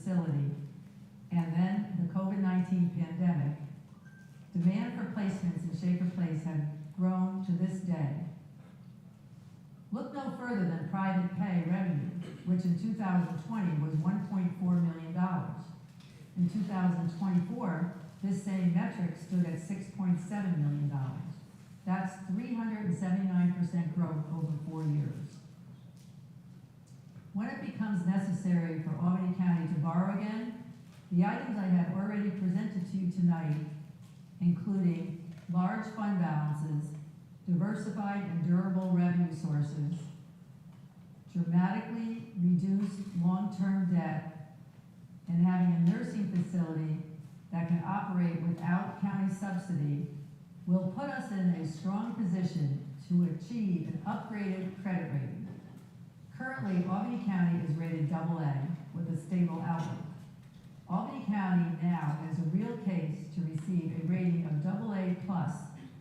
facility, and then the COVID-19 pandemic, demand for placements in Shaker Place have grown to this day. Look no further than private pay revenue, which in 2020 was $1.4 million. In 2024, this same metric stood at $6.7 million. That's 379% growth over 4 years. When it becomes necessary for Albany County to borrow again, the items I have already presented to you tonight, including large fund balances, diversified and durable revenue sources, dramatically reduced long-term debt, and having a nursing facility that can operate without county subsidy, will put us in a strong position to achieve an upgraded credit rating. Currently, Albany County is rated AA with a stable outlook. Albany County now has a real case to receive a rating of AA+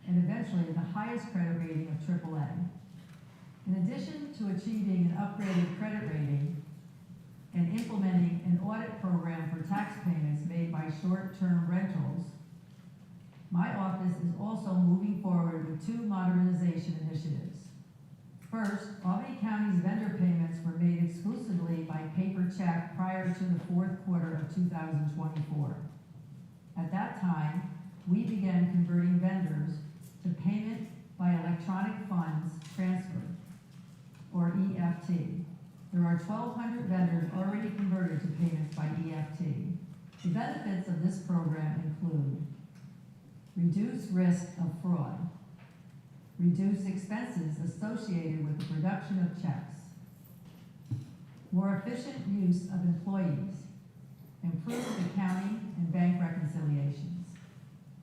and eventually the highest credit rating of AAA. In addition to achieving an upgraded credit rating and implementing an audit program for tax payments made by short-term rentals, my office is also moving forward with 2 modernization initiatives. First, Albany County's vendor payments were made exclusively by paper check prior to the 4th quarter of 2024. At that time, we began converting vendors to payment by electronic funds transfer, or EFT. There are 1,200 vendors already converted to payments by EFT. The benefits of this program include reduced risk of fraud, reduce expenses associated with the production of checks, more efficient use of employees, improved accounting and bank reconciliations.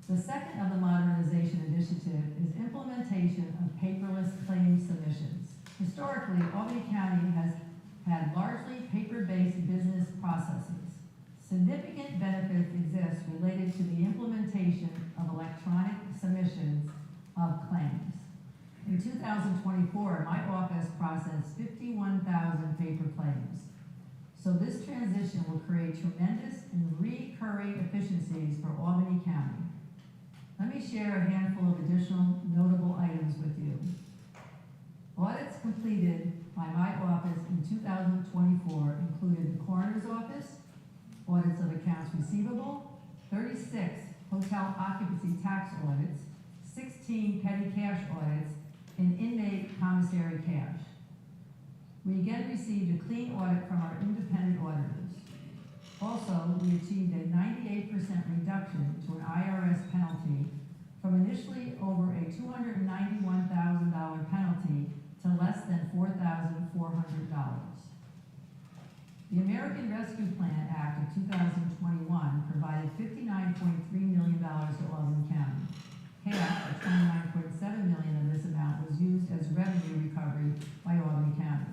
The second of the modernization initiative is implementation of paperless claim submissions. Historically, Albany County has had largely paper-based business processes. Significant benefits exist related to the implementation of electronic submissions of claims. In 2024, my office processed 51,000 paper claims. So this transition will create tremendous and recurring efficiencies for Albany County. Let me share a handful of additional notable items with you. Audits completed by my office in 2024 included the coroner's office, audits of accounts receivable, 36 hotel occupancy tax audits, 16 petty cash audits, and inmate commissary cash. We again received a clean audit from our independent auditors. Also, we achieved a 98% reduction to an IRS penalty from initially over a $291,000 penalty to less than $4,400. The American Rescue Plan Act of 2021 provided $59.3 million to Albany County. Half, or $29.7 million of this amount, was used as revenue recovery by Albany County.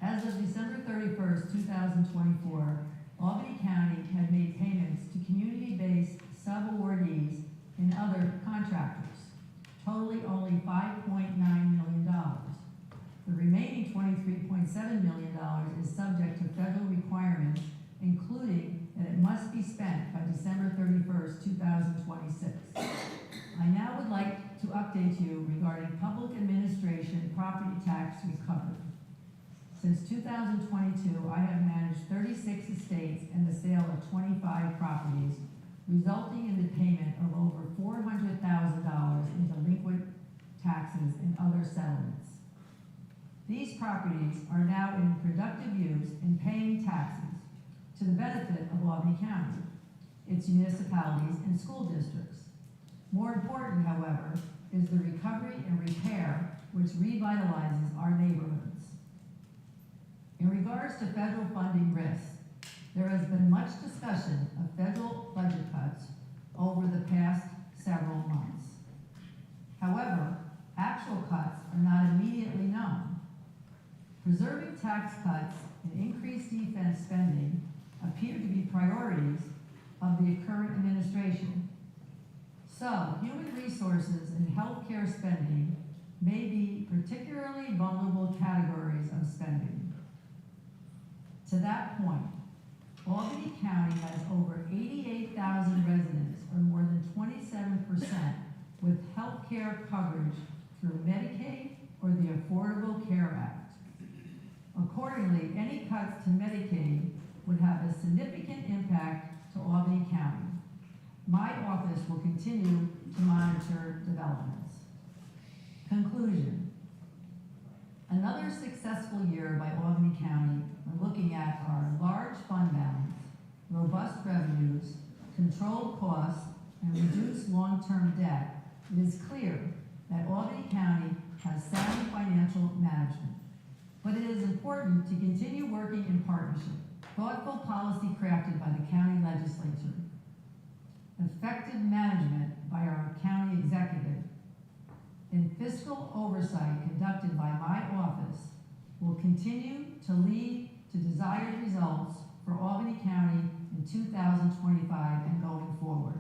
As of December 31st, 2024, Albany County had made payments to community-based sub-awardees and other contractors, totaling only $5.9 million. The remaining $23.7 million is subject to federal requirements, including that it must be spent by December 31st, 2026. I now would like to update you regarding public administration property tax recovery. Since 2022, I have managed 36 estates and the sale of 25 properties, resulting in the payment of over $400,000 in delinquent taxes and other settlements. These properties are now in productive use and paying taxes to the benefit of Albany County, its municipalities, and school districts. More important, however, is the recovery and repair which revitalizes our neighborhoods. In regards to federal funding risks, there has been much discussion of federal budget cuts over the past several months. However, actual cuts are not immediately known. Preserving tax cuts and increased defense spending appear to be priorities of the current administration. So, human resources and healthcare spending may be particularly vulnerable categories of spending. To that point, Albany County has over 88,000 residents, or more than 27%, with health care coverage through Medicaid or the Affordable Care Act. Accordingly, any cuts to Medicaid would have a significant impact to Albany County. My office will continue to monitor developments. Conclusion. Another successful year by Albany County when looking at our large fund balance, robust revenues, controlled costs, and reduced long-term debt. It is clear that Albany County has sound financial management. But it is important to continue working in partnership, thoughtful policy crafted by the county legislature, effective management by our county executive, and fiscal oversight conducted by my office will continue to lead to desired results for Albany County in 2025 and going forward.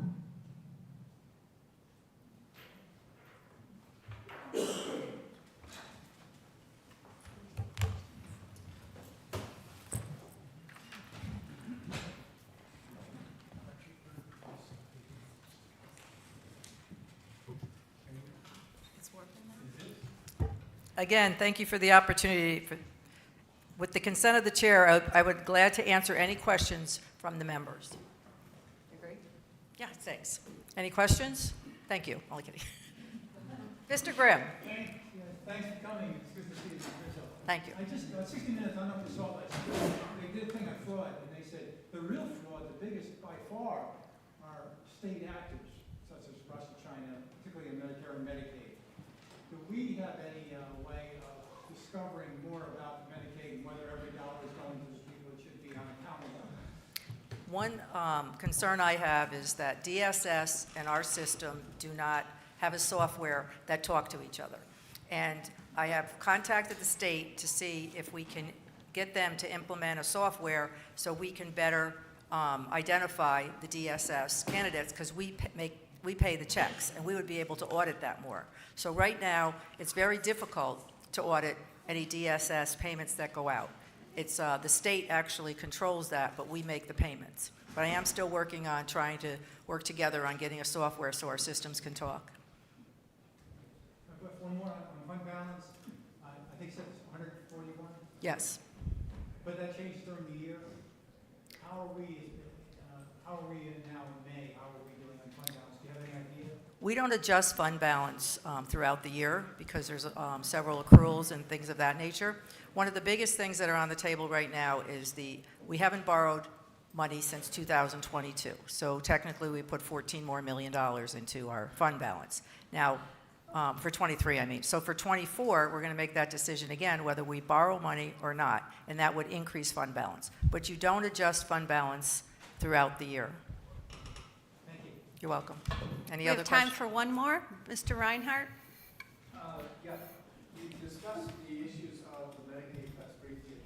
Again, thank you for the opportunity. With the consent of the chair, I would be glad to answer any questions from the members. Agree? Yeah, thanks. Any questions? Thank you. Only kidding. Mr. Grimm. Thanks for coming. It's good to see you, Rizzo. Thank you. I just, 60 Minutes, I don't know if you saw it, they did a thing on fraud, and they said the real fraud, the biggest by far, are state actors, such as Russia, China, particularly in Medicare and Medicaid. Do we have any way of discovering more about Medicaid and whether every dollar is going to the people it should be on account of that? One concern I have is that DSS and our system do not have a software that talk to each other. And I have contacted the state to see if we can get them to implement a software so we can better identify the DSS candidates, because we pay the checks and we would be able to audit that more. So right now, it's very difficult to audit any DSS payments that go out. It's the state actually controls that, but we make the payments. But I am still working on trying to work together on getting a software so our systems can talk. One more on fund balance. I think you said it's 141? Yes. But that changed during the year. How are we now in May? How are we doing on fund balance? Do you have any idea? We don't adjust fund balance throughout the year because there's several accruals and things of that nature. One of the biggest things that are on the table right now is we haven't borrowed money since 2022. So technically we put $14 million more into our fund balance. Now, for 23, I mean. So for 24, we're going to make that decision again, whether we borrow money or not, and that would increase fund balance. But you don't adjust fund balance throughout the year. Thank you. You're welcome. Any We other have time questions? for one more. Mr. Reinhardt? Yeah, you discussed the issues of the Medicaid cuts briefly.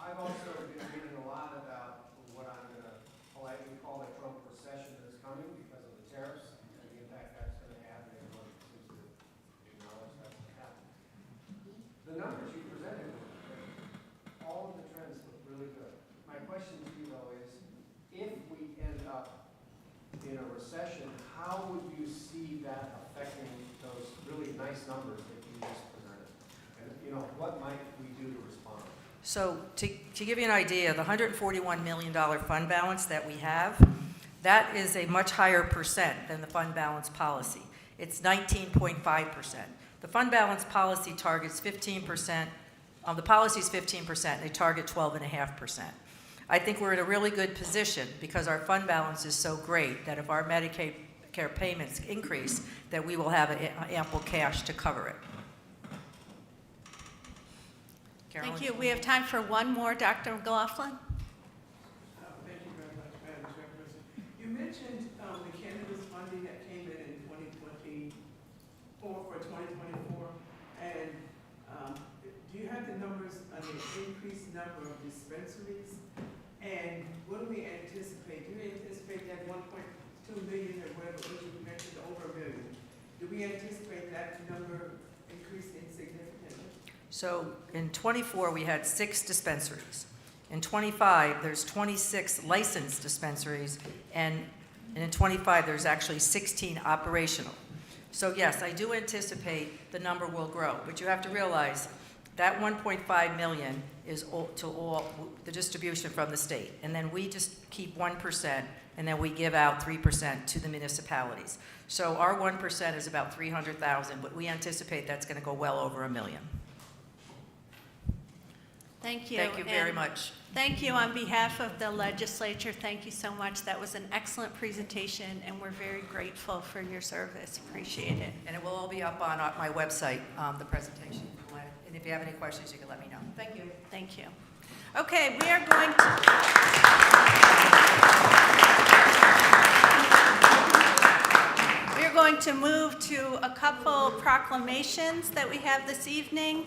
I've also been reading a lot about what I'm going to politely call a Trump recession that is coming because of the tariffs and the impact that's going to have, and everyone seems to acknowledge that's going to happen. The numbers you presented, all of the trends look really good. My question to you, though, is if we end up in a recession, how would you see that affecting those really nice numbers that you just presented? And, what might we do to respond? So to give you an idea, the $141 million fund balance that we have, that is a much higher percent than the fund balance policy. It's 19.5%. The fund balance policy targets 15%. The policy is 15%. They target 12.5%. I think we're in a really good position because our fund balance is so great that if our Medicaid care payments increase, that we will have ample cash to cover it. Carolyn? Thank you. We have time for one more. Dr. McLaughlin? Thank you very much, Madam Chairperson. You mentioned the cannabis funding that came in 2024 for 2024, and do you have the numbers on the increased number of dispensaries? And what do we anticipate? Do we anticipate that 1.2 million or whatever it was you mentioned, over a million? Do we anticipate that number increasing significantly? So in '24, we had 6 dispensaries. In '25, there's 26 licensed dispensaries, and in '25, there's actually 16 operational. So yes, I do anticipate the number will grow, but you have to realize that 1.5 million is to all the distribution from the state, and then we just keep 1%, and then we give out 3% to the municipalities. So our 1% is about 300,000, but we anticipate that's going to go well over $1 million. Thank you. Thank you very And much. Thank you on behalf of the legislature. Thank you so much. That was an excellent presentation, and we're very grateful for your service. Appreciate it. And it will all be up on my website, the presentation. And if you have any questions, you can let me know. Thank you. Thank you. Okay, we are going to... We are going to move to a couple proclamations that we have this evening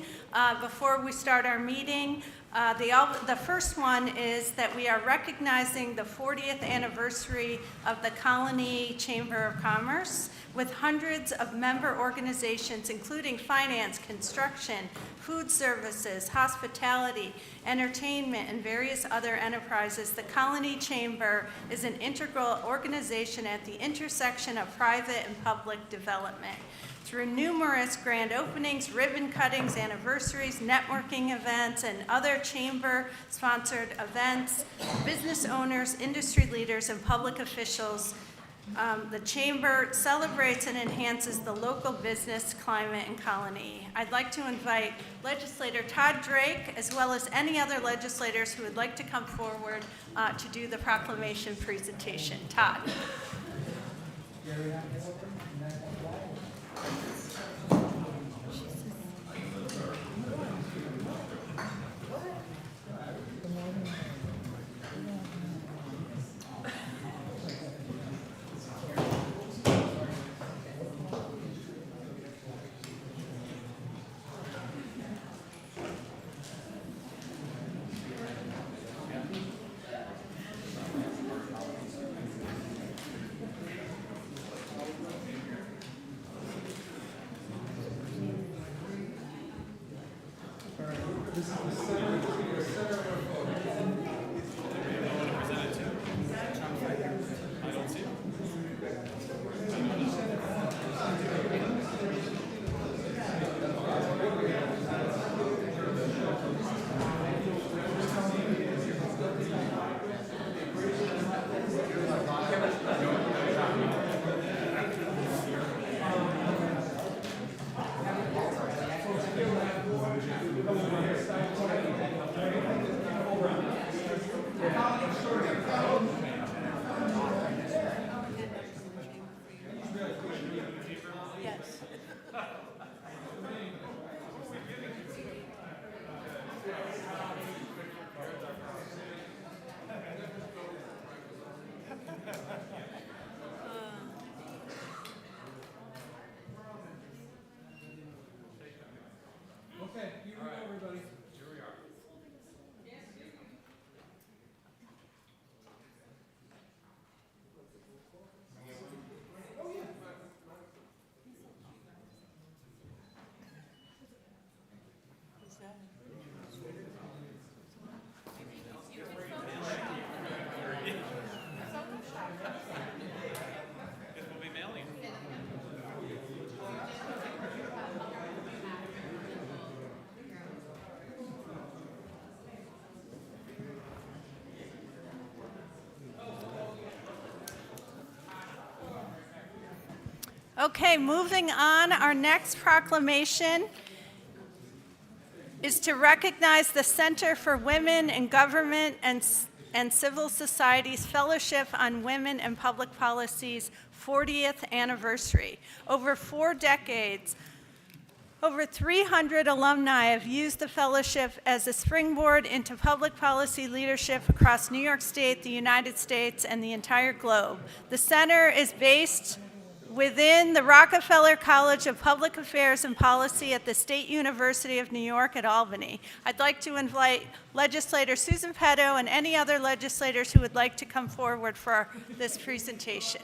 before we start our meeting. The first one is that we are recognizing the 40th anniversary of the Colony Chamber of Commerce with hundreds of member organizations, including finance, construction, food services, hospitality, entertainment, and various other enterprises. The Colony Chamber is an integral organization at the intersection of private and public development. Through numerous grand openings, ribbon cuttings, anniversaries, networking events, and other chamber-sponsored events, business owners, industry leaders, and public officials, the Chamber celebrates and enhances the local business climate in Colony. I'd like to invite Legislator Todd Drake, as well as any other legislators who would like to come forward to do the proclamation presentation. Todd. Okay, here we go, everybody. Okay, moving on, our next proclamation is to recognize the Center for Women in Government and Civil Society's Fellowship on Women and Public Policy's 40th anniversary. Over 4 decades, over 300 alumni have used the fellowship as a springboard into public policy leadership across New York State, the United States, and the entire globe. The center is based within the Rockefeller College of Public Affairs and Policy at the State University of New York at Albany. I'd like to invite Legislator Susan Petto and any other legislators who would like to come forward for this presentation.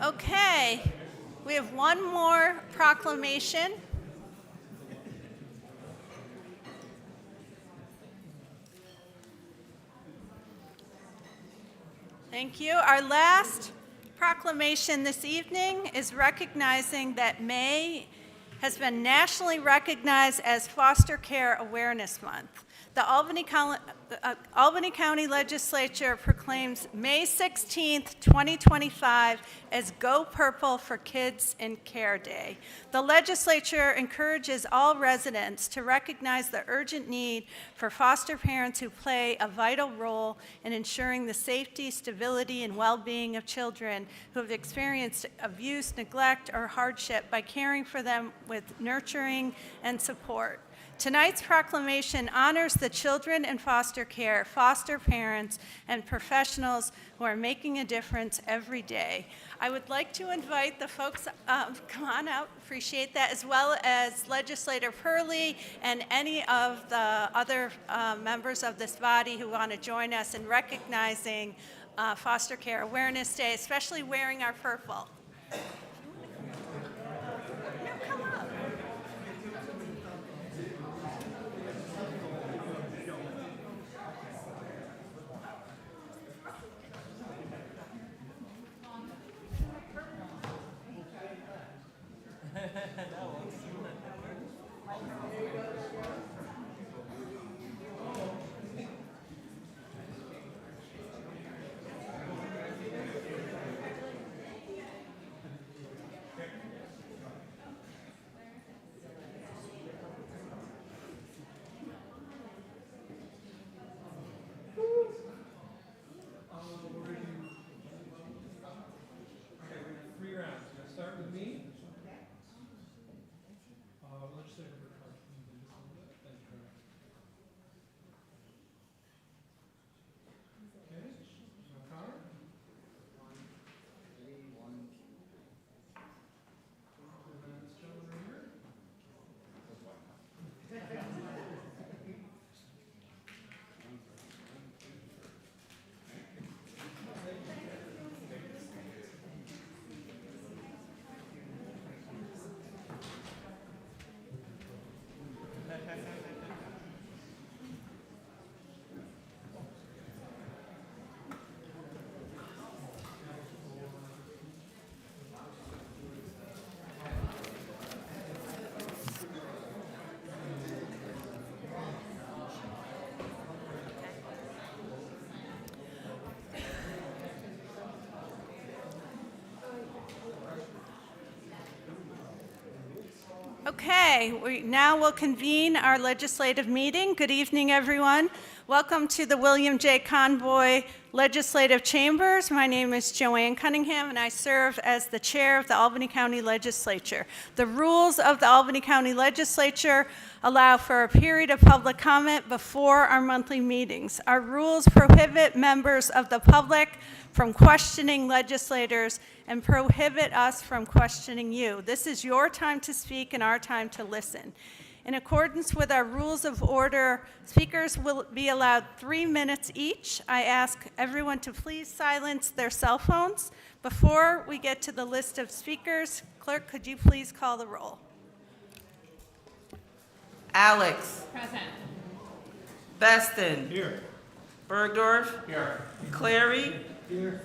Okay, we have one more proclamation. Thank you. Our last proclamation this evening is recognizing that May has been nationally recognized as Foster Care Awareness Month. The Albany County Legislature proclaims May 16th, 2025 as Go Purple for Kids in Care Day. The legislature encourages all residents to recognize the urgent need for foster parents who play a vital role in ensuring the safety, stability, and well-being of children who have experienced abuse, neglect, or hardship by caring for them with nurturing and support. Tonight's proclamation honors the children in foster care, foster parents, and professionals who are making a difference every day. I would like to invite the folks, come on out, appreciate that, as well as Legislator Purley and any of the other members of this body who want to join us in recognizing Foster Care Awareness Day, especially wearing our purple. Okay, we now will convene our legislative meeting. Good evening, everyone. Welcome to the William J. Convoy Legislative Chambers. My name is Joanne Cunningham, and I serve as the chair of the Albany County Legislature. The rules of the Albany County Legislature allow for a period of public comment before our monthly meetings. Our rules prohibit members of the public from questioning legislators and prohibit us from questioning you. This is your time to speak and our time to listen. In accordance with our rules of order, speakers will be allowed 3 minutes each. I ask everyone to please silence their cell phones. Before we get to the list of speakers, clerk, could you please call the roll? Alex. Present. Beston. Here. Bergdorf. Here. Clary. Here.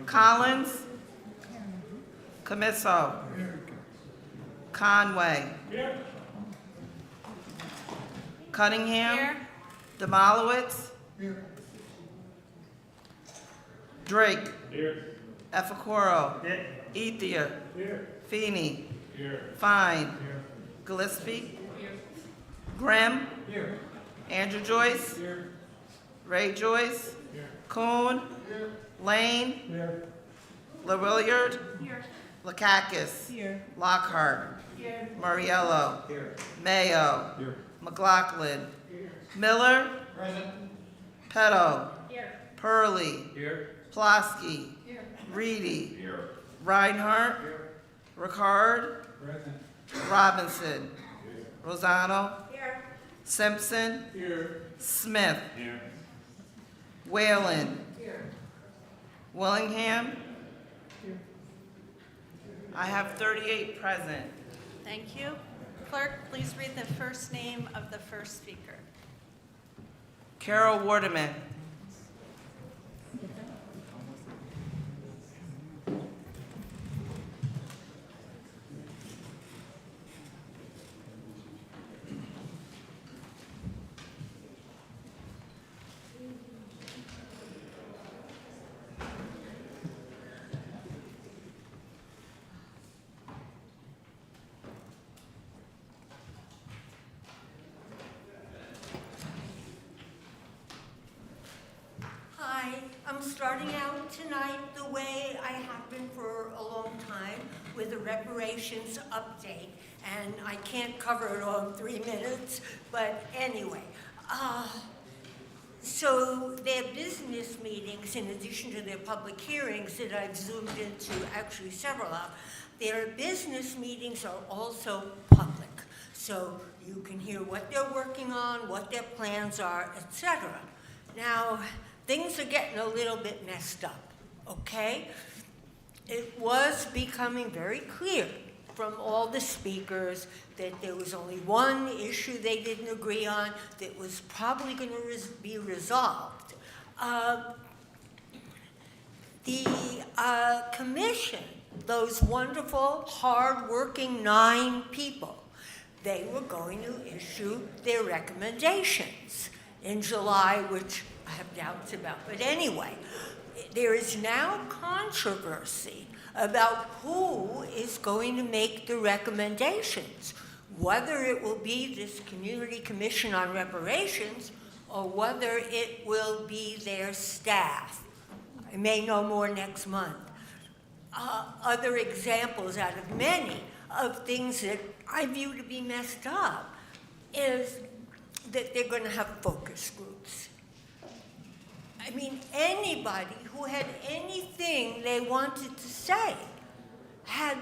Collins. Camisso. Conway. Here. Cunningham. Here. Demolowitz. Drake. Here. Efacoro. Ethia. Here. Feeney. Here. Fine. Here. Gillespie. Grimm. Here. Andrew Joyce. Here. Ray Joyce. Here. Kuhn. Lane. Here. LaWilliard. Here. Lakakis. Here. Lockhart. Here. Muriello. Here. Mayo. Here. McLaughlin. Miller. Present. Petto. Here. Purley. Here. Plosky. Here. Reedy. Here. Reinhardt. Here. Ricard. Present. Robinson. Rosano. Here. Simpson. Here. Smith. Here. Whalen. Here. Willingham. I have 38 present. Thank you. Clerk, please read the first name of the first speaker. Carol Waterman. Hi, I'm starting out tonight the way I have been for a long time with a reparations update, and I can't cover it all in 3 minutes, but anyway. So their business meetings, in addition to their public hearings that I've zoomed into, actually several of, their business meetings are also public. So you can hear what they're working on, what their plans are, etc. Now, things are getting a little bit messed up, okay? It was becoming very clear from all the speakers that there was only one issue they didn't agree on that was probably going to be resolved. The commission, those wonderful, hard-working 9 people, they were going to issue their recommendations in July, which I have doubts about. But anyway, there is now controversy about who is going to make the recommendations, whether it will be this Community Commission on Reparations or whether it will be their staff. I may know more next month. Other examples out of many of things that I view to be messed up is that they're going to have focus groups. I mean, anybody who had anything they wanted to say had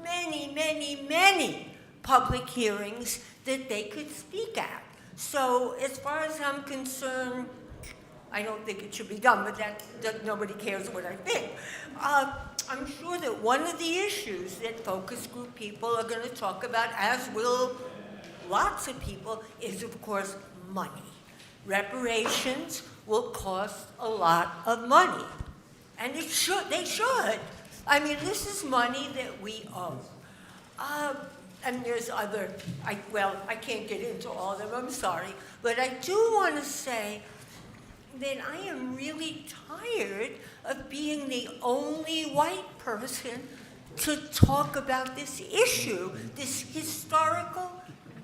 many, many, many public hearings that they could speak at. So as far as I'm concerned, I don't think it should be done, but that nobody cares what I think. I'm sure that one of the issues that focus group people are going to talk about, as will lots of people, is of course money. Reparations will cost a lot of money, and they should. I mean, this is money that we owe. And there's other, I can't get into all of them, I'm sorry, but I do want to say that I am really tired of being the only white person to talk about this issue, this historical,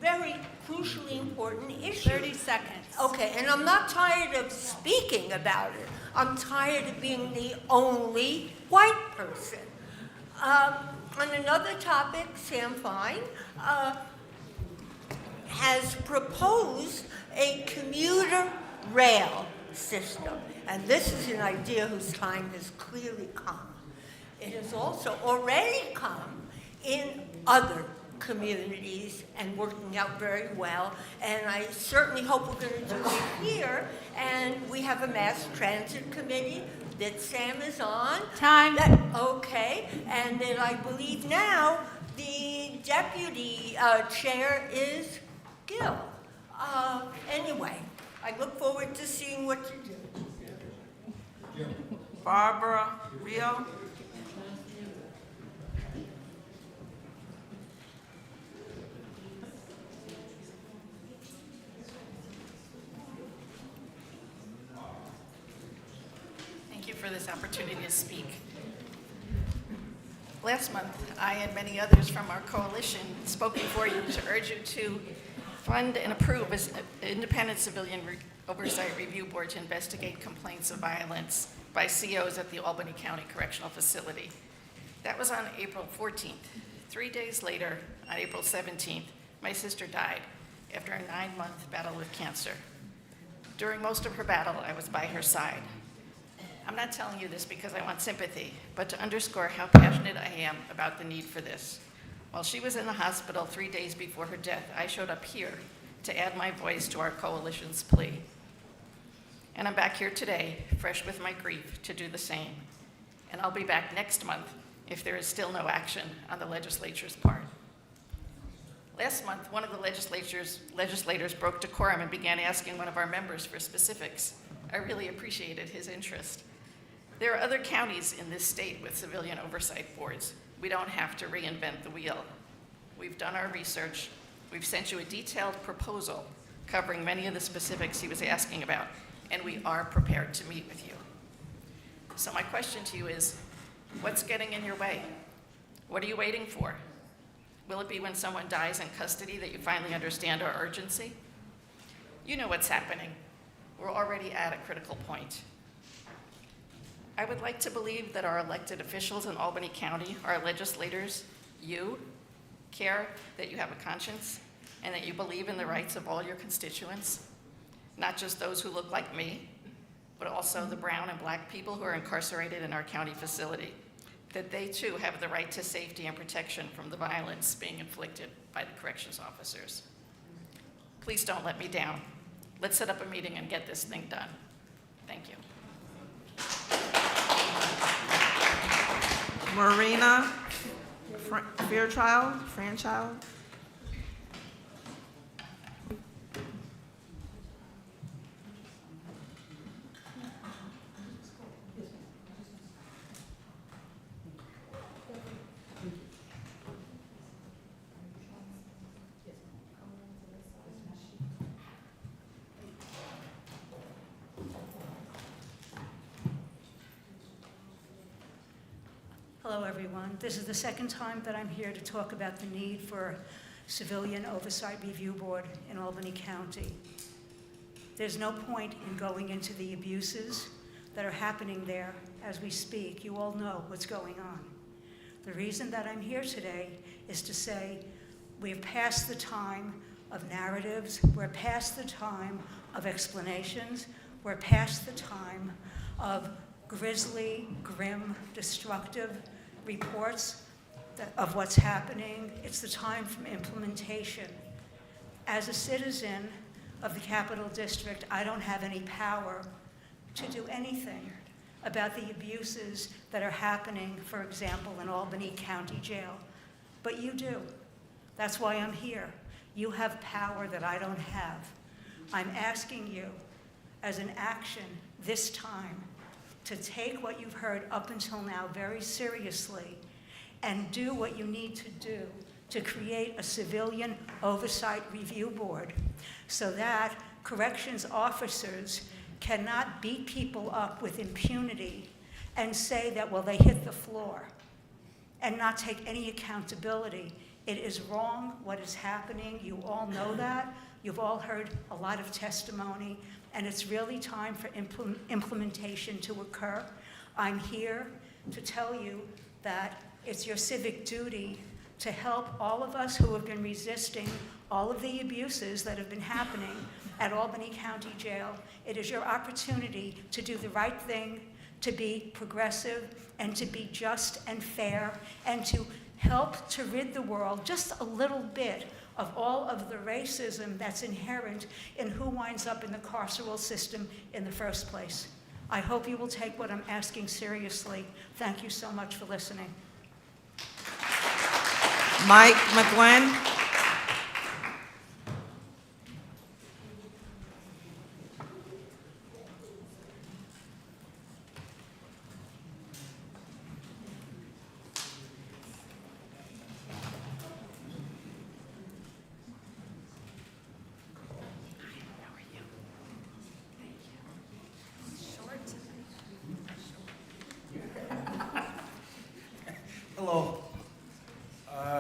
very crucially important issue. 30 seconds. Okay, and I'm not tired of speaking about it. I'm tired of being the only white person. On another topic, Sam Fine has proposed a commuter rail system. And this is an idea whose time has clearly come. It has also already come in other communities and working out very well. And I certainly hope we're going to do it here. And we have a mass transit committee that Sam is on. Time. Okay. And then I believe now the deputy chair is Gil. Anyway, I look forward to seeing what you do. Barbara Rio. Thank you for this opportunity to speak. Last month, I and many others from our coalition spoke before you to urge you to fund and approve an independent civilian oversight review board to investigate complaints of violence by COs at the Albany County Correctional Facility. That was on April 14th. 3 days later, on April 17th, my sister died after a 9-month battle with cancer. During most of her battle, I was by her side. I'm not telling you this because I want sympathy, but to underscore how passionate I am about the need for this. While she was in the hospital 3 days before her death, I showed up here to add my voice to our coalition's plea. And I'm back here today, fresh with my grief, to do the same. And I'll be back next month if there is still no action on the legislature's part. Last month, one of the legislators broke decorum and began asking one of our members for specifics. I really appreciated his interest. There are other counties in this state with civilian oversight boards. We don't have to reinvent the wheel. We've done our research. We've sent you a detailed proposal covering many of the specifics he was asking about, and we are prepared to meet with you. So my question to you is, what's getting in your way? What are you waiting for? Will it be when someone dies in custody that you finally understand our urgency? You know what's happening. We're already at a critical point. I would like to believe that our elected officials in Albany County, our legislators, you, care that you have a conscience and that you believe in the rights of all your constituents, not just those who look like me, but also the brown and black people who are incarcerated in our county facility, that they too have the right to safety and protection from the violence being inflicted by the corrections officers. Please don't let me down. Let's set up a meeting and get this thing done. Thank you. Marina Fairchild. Hello, everyone. This is the second time that I'm here to talk about the need for a Civilian Oversight Review Board in Albany County. There's no point in going into the abuses that are happening there as we speak. You all know what's going on. The reason that I'm here today is to say we've passed the time of narratives, we're past the time of explanations, we're past the time of grisly, grim, destructive reports of what's happening. It's the time for implementation. As a citizen of the Capital District, I don't have any power to do anything about the abuses that are happening, for example, in Albany County Jail. But you do. That's why I'm here. You have power that I don't have. I'm asking you, as an action this time, to take what you've heard up until now very seriously and do what you need to do to create a Civilian Oversight Review Board so that corrections officers cannot beat people up with impunity and say that, well, they hit the floor and not take any accountability. It is wrong what is happening. You all know that. You've all heard a lot of testimony, and it's really time for implementation to occur. I'm here to tell you that it's your civic duty to help all of us who have been resisting all of the abuses that have been happening at Albany County Jail. It is your opportunity to do the right thing, to be progressive, and to be just and fair, and to help to rid the world just a little bit of all of the racism that's inherent in who winds up in the carceral system in the first place. I hope you will take what I'm asking seriously. Thank you so much for listening. Mike McGuinn. Hello.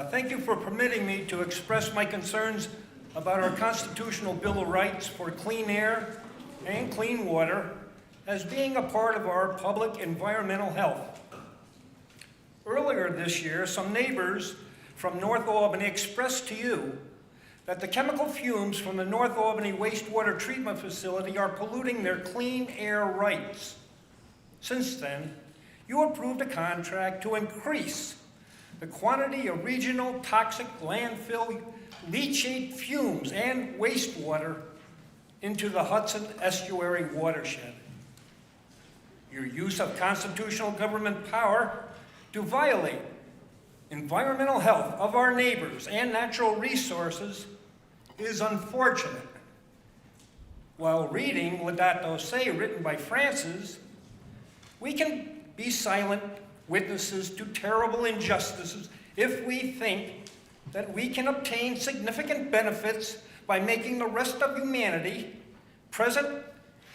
Thank you for permitting me to express my concerns about our constitutional Bill of Rights for clean air and clean water as being a part of our public environmental health. Earlier this year, some neighbors from North Albany expressed to you that the chemical fumes from the North Albany wastewater treatment facility are polluting their clean air rights. Since then, you approved a contract to increase the quantity of regional toxic landfill leachate fumes and wastewater into the Hudson Estuary watershed. Your use of constitutional government power to violate environmental health of our neighbors and natural resources is unfortunate. While reading Laudato Si, written by Francis, we can be silent witnesses to terrible injustices if we think that we can obtain significant benefits by making the rest of humanity, present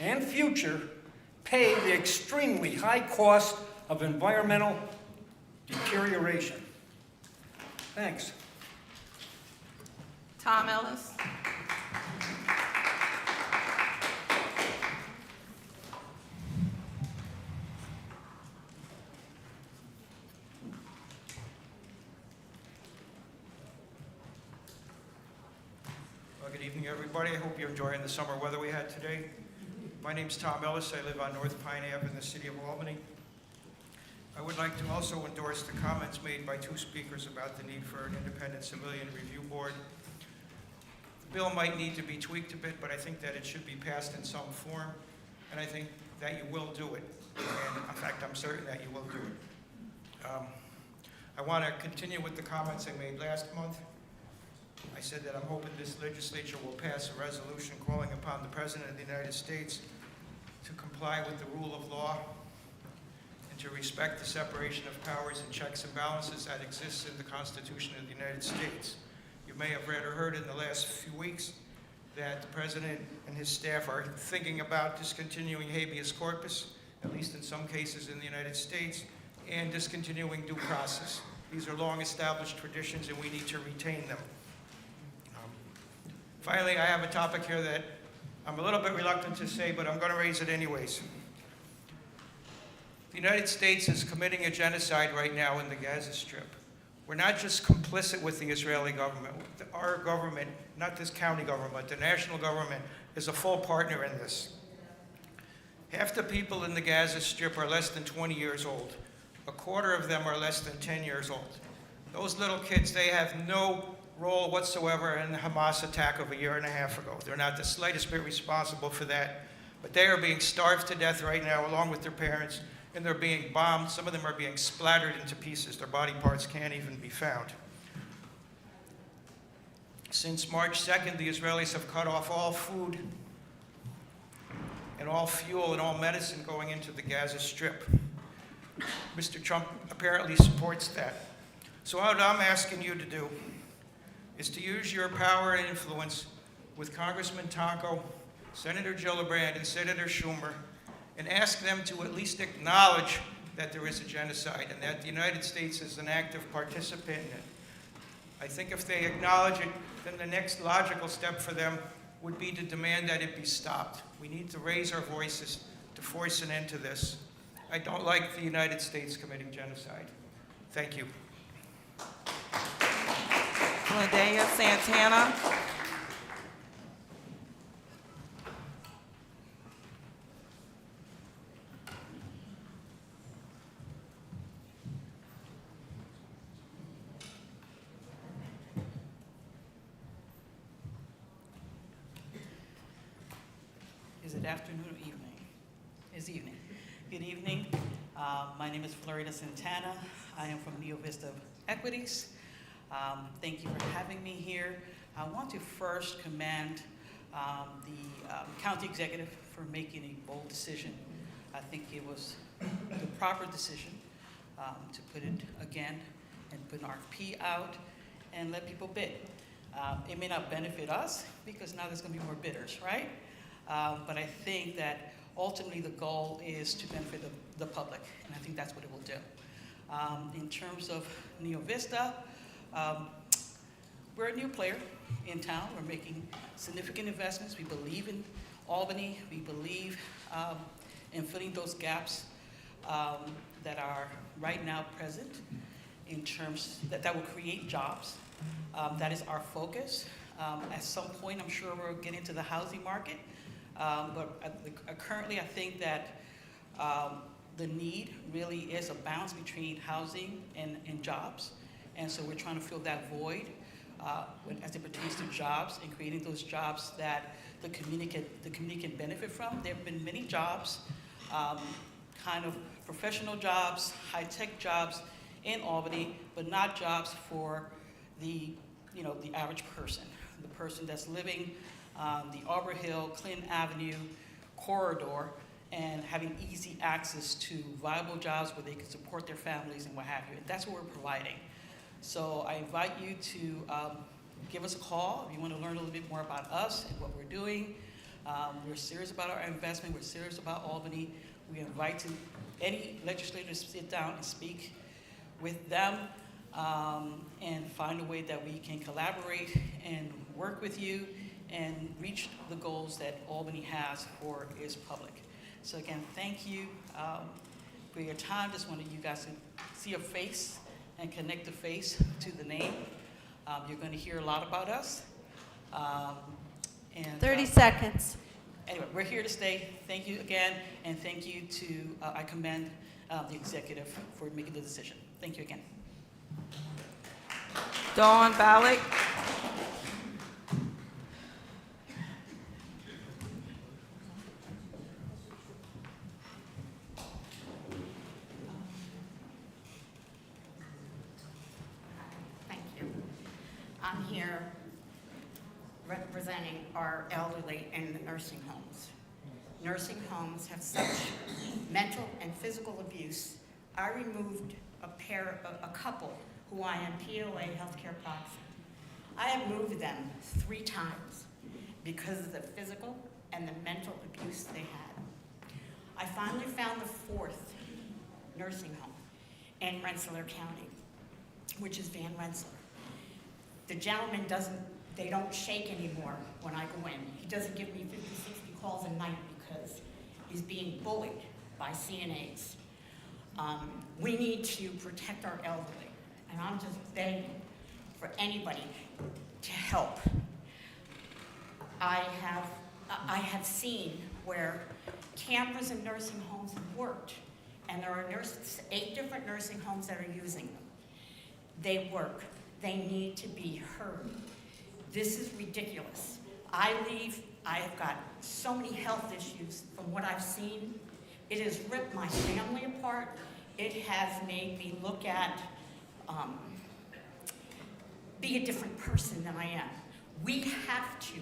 and future, pay the extremely high cost of environmental deterioration. Thanks. Tom Ellis. Well, good evening, everybody. I hope you're enjoying the summer weather we had today. My name's Tom Ellis. I live on North Pine Ave in the city of Albany. I would like to also endorse the comments made by two speakers about the need for an independent civilian review board. The bill might need to be tweaked a bit, but I think that it should be passed in some form, and I think that you will do it. And in fact, I'm certain that you will do it. I want to continue with the comments I made last month. I said that I'm hoping this legislature will pass a resolution calling upon the President of the United States to comply with the rule of law and to respect the separation of powers and checks and balances that exists in the Constitution of the United States. You may have read or heard in the last few weeks that the President and his staff are thinking about discontinuing habeas corpus, at least in some cases in the United States, and discontinuing due process. These are long-established traditions, and we need to retain them. Finally, I have a topic here that I'm a little bit reluctant to say, but I'm going to raise it anyways. The United States is committing a genocide right now in the Gaza Strip. We're not just complicit with the Israeli government. Our government, not this county government, the national government, is a full partner in this. Half the people in the Gaza Strip are less than 20 years old. A quarter of them are less than 10 years old. Those little kids, they have no role whatsoever in the Hamas attack of a year and a half ago. They're not the slightest bit responsible for that. But they are being starved to death right now, along with their parents, and they're being bombed. Some of them are being splattered into pieces. Their body parts can't even be found. Since March 2nd, the Israelis have cut off all food and all fuel and all medicine going into the Gaza Strip. Mr. Trump apparently supports that. So what I'm asking you to do is to use your power and influence with Congressman Tonko, Senator Gillibrand, and Senator Schumer, and ask them to at least acknowledge that there is a genocide and that the United States is an active participant in it. I think if they acknowledge it, then the next logical step for them would be to demand that it be stopped. We need to raise our voices to force an end to this. I don't like the United States committing genocide. Thank you. Ladea Santana. Is it afternoon or evening? It's evening. Good evening. My name is Florida Santana. I am from Neo Vista Equities. Thank you for having me here. I want to first commend the county executive for making a bold decision. I think it was the proper decision to put it again and put an RFP out and let people bid. It may not benefit us because now there's going to be more bidders, right? But I think that ultimately the goal is to benefit the public, and I think that's what it will do. In terms of Neo Vista, we're a new player in town. We're making significant investments. We believe in Albany. We believe in filling those gaps that are right now present in terms that will create jobs. That is our focus. At some point, I'm sure we'll get into the housing market. But currently, I think that the need really is a balance between housing and jobs. And so we're trying to fill that void as it pertains to jobs and creating those jobs that the community can benefit from. There have been many jobs, kind of professional jobs, high-tech jobs in Albany, but not jobs for the, the average person, the person that's living the Arbor Hill, Clinton Avenue corridor and having easy access to viable jobs where they can support their families and what have you. And that's what we're providing. So I invite you to give us a call if you want to learn a little bit more about us and what we're doing. We're serious about our investment. We're serious about Albany. We invite any legislators to sit down and speak with them and find a way that we can collaborate and work with you and reach the goals that Albany has for its public. So again, thank you for your time. Just wanted you guys to see a face and connect the face to the name. You're going to hear a lot about us. 30 seconds. Anyway, we're here to stay. Thank you again, and thank you to, I commend the executive for making the decision. Thank you again. Dawn Ballard. Thank you. I'm here representing our elderly in the nursing homes. Nursing homes have such mental and physical abuse. I removed a couple who I am POA healthcare proxy. I have moved them 3 times because of the physical and the mental abuse they had. I finally found the 4th nursing home in Rensselaer County, which is Van Rensselaer. The gentleman they don't shake anymore when I go in. He doesn't give me 50, 60 calls a night because he's being bullied by CNAs. We need to protect our elderly, and I'm just begging for anybody to help. I have seen where cameras in nursing homes have worked, and there are 8 different nursing homes that are using them. They work. They need to be heard. This is ridiculous. I have got so many health issues from what I've seen. It has ripped my family apart. It has made me look at, be a different person than I am. We have to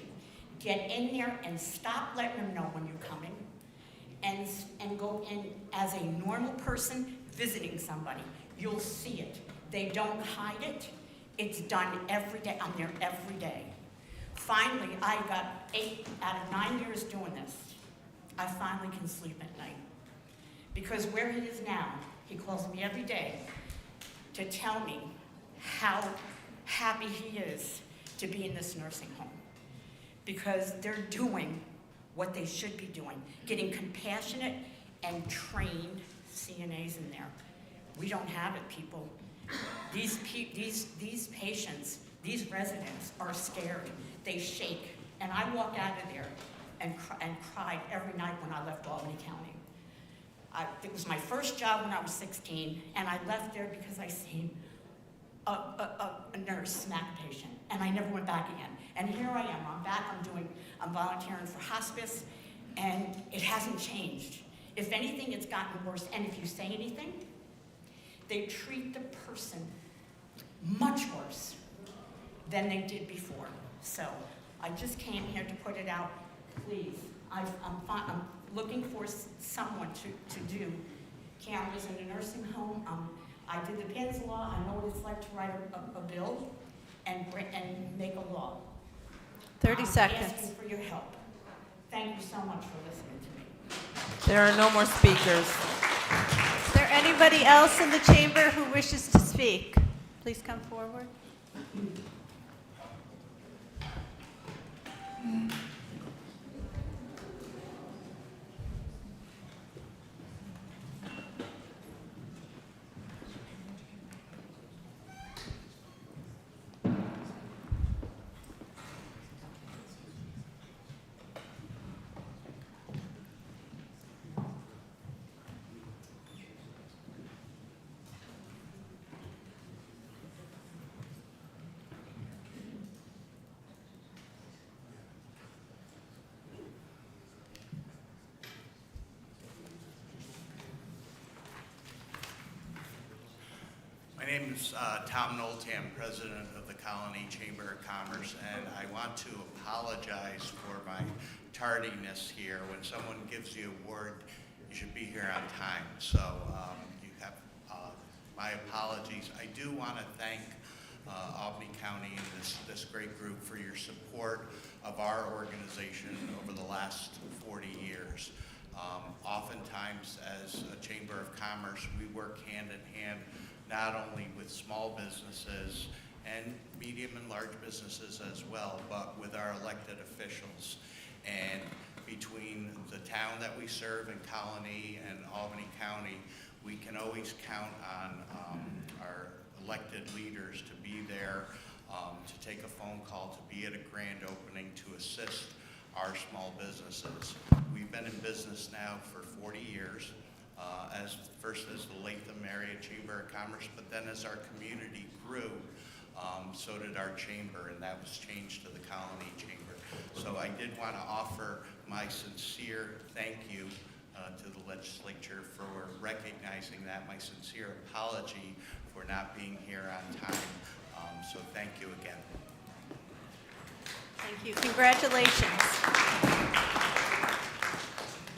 get in there and stop letting them know when you're coming and go in as a normal person visiting somebody. You'll see it. They don't hide it. It's done every day. I'm there every day. Finally, I got 8 out of 9 years doing this. I finally can sleep at night. Because where he is now, he calls me every day to tell me how happy he is to be in this nursing home. Because they're doing what they should be doing, getting compassionate and trained CNAs in there. We don't have it, people. These patients, these residents are scared. They shake. And I walk out of there and cried every night when I left Albany County. It was my first job when I was 16, and I left there because I seen a nurse smack a patient, and I never went back again. And here I am. I'm back. I'm volunteering for hospice, and it hasn't changed. If anything, it's gotten worse. And if you say anything, they treat the person much worse than they did before. So I just came here to put it out. Please, I'm looking for someone to do cameras in a nursing home. I did the PENS law. I know what it's like to write a bill and make a law. 30 I'm seconds. asking for your help. Thank you so much for listening to me. There are no more speakers. Is there anybody else in the chamber who wishes to speak? Please come forward. name is Tom Noltam, President of the Colony Chamber of Commerce, and I want to apologize for my tardiness here. When someone gives you a word, you should be here on time. So you have my apologies. I do want to thank Albany County and this great group for your support of our organization over the last 40 years. Oftentimes, as a Chamber of Commerce, we work hand in hand not only with small businesses and medium and large businesses as well, but with our elected officials. And between the town that we serve in Colony and Albany County, we can always count on our elected leaders to be there, to take a phone call, to be at a grand opening, to assist our small businesses. We've been in business now for 40 years, first as the Latham Area Chamber of Commerce, but then as our community grew, so did our chamber, and that was changed to the Colony Chamber. So I did want to offer my sincere thank you to the legislature for recognizing that, my sincere apology for not being here on time. So thank you again. Thank you. Congratulations.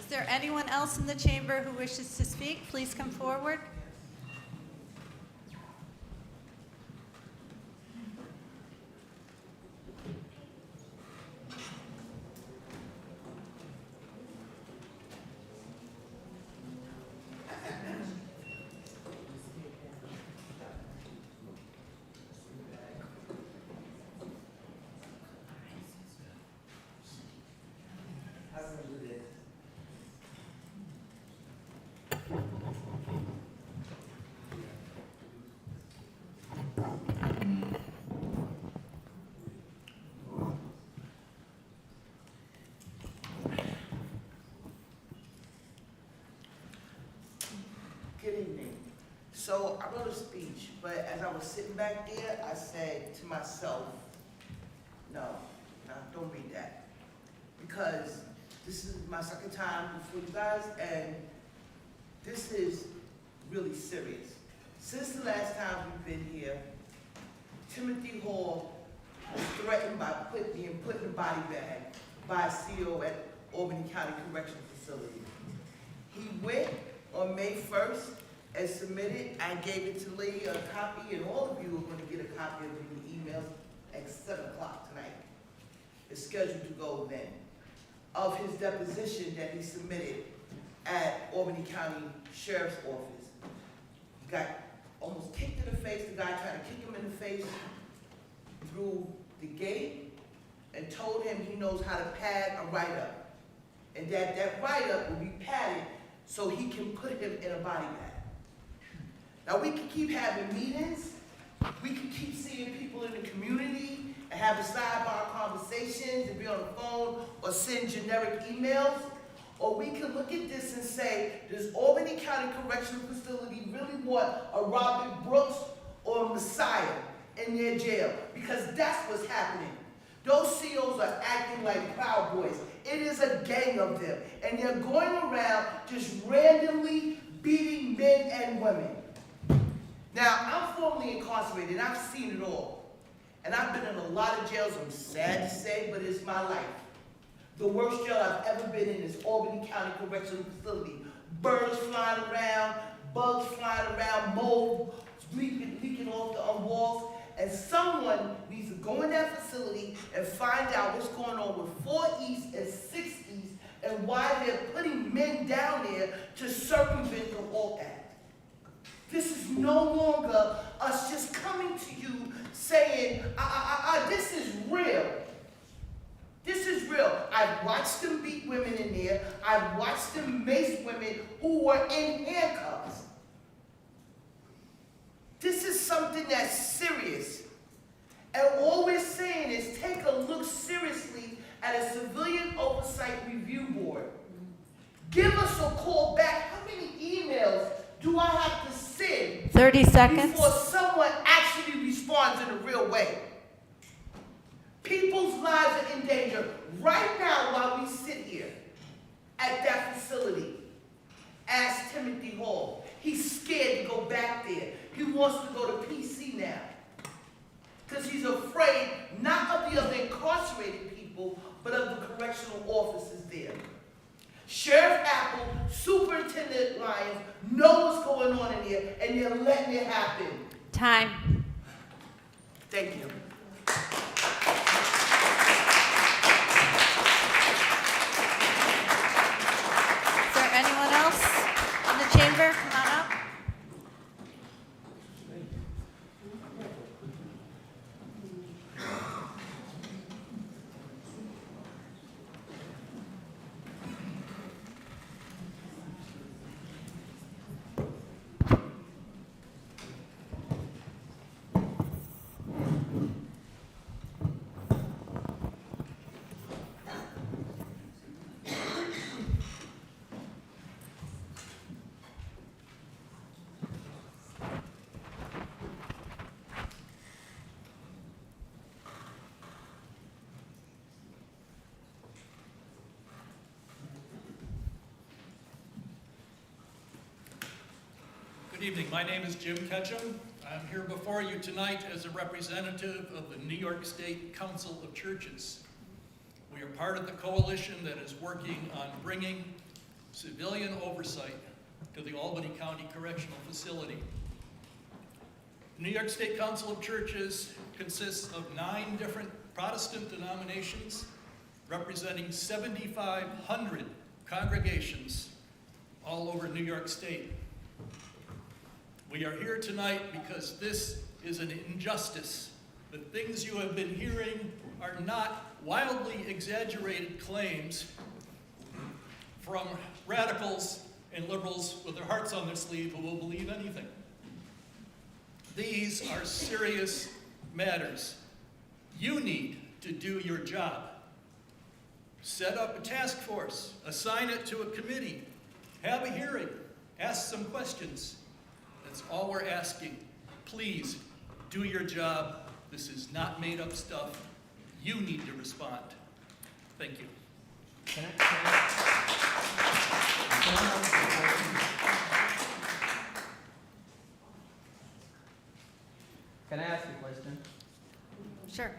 Is there anyone else in the chamber who wishes to speak? Please come forward. Good evening. So I wrote a speech, but as I was sitting back there, I said to myself, no, don't read that. Because this is my second time before you guys, and this is really serious. Since the last time we've been here, Timothy Hall was threatened by being put in a body bag by a CO at Albany County Correctional Facility. He went on May 1st and submitted. I gave it to Lee, a copy, and all of you are going to get a copy of the emails at 7 o'clock tonight. It's scheduled to go then, of his deposition that he submitted at Albany County Sheriff's Office. He got almost kicked in the face. The guy tried to kick him in the face through the gate and told him he knows how to pad a write-up, and that write-up will be padded so he can put him in a body bag. Now we can keep having meetings, we can keep seeing people in the community and having sidebar conversations and be on the phone or send generic emails, or we can look at this and say, does Albany County Correctional Facility really want a Robert Brooks or a Messiah in their jail? Because that's what's happening. Those COs are acting like Proud Boys. It is a gang of them, and they're going around just randomly beating men and women. Now, I'm formerly incarcerated, and I've seen it all. And I've been in a lot of jails, I'm sad to say, but it's my life. The worst jail I've ever been in is Albany County Correctional Facility. Birds flying around, bugs flying around, mold leaking off the walls. And someone needs to go in that facility and find out what's going on with 4 East and 6 East and why they're putting men down there to circumvent the WALT Act. This is no longer us just coming to you saying, this is real. This is real. I've watched them beat women in there. I've watched them mace women who were in handcuffs. This is something that's serious. And all we're saying is take a look seriously at a Civilian Oversight Review Board. Give us a call back. How many emails do I have to send 30 seconds before someone actually responds in a real way? People's lives are in danger right now while we sit here at that facility. Ask Timothy Hall. He's scared to go back there. He wants to go to because he's afraid not of the other incarcerated people, but of the correctional officers there. Sheriff Apple, Superintendent Lyons know what's going on in here, and you're letting it happen. Time. Thank you. Is there anyone else in the chamber? Come on up. Good evening. My name is Jim Ketchum. I'm here before you tonight as a representative of the New York State Council of Churches. We are part of the coalition that is working on bringing civilian oversight to the Albany County Correctional Facility. The New York State Council of Churches consists of 9 different Protestant denominations representing 7,500 congregations all over New York State. We are here tonight because this is an injustice. The things you have been hearing are not wildly exaggerated claims from radicals and liberals with their hearts on their sleeve who will believe anything. These are serious matters. You need to do your job. Set up a task force, assign it to a committee, have a hearing, ask some questions. That's all we're asking. Please do your job. This is not made up stuff. You need to respond. Thank you. Can I ask a question? Sure.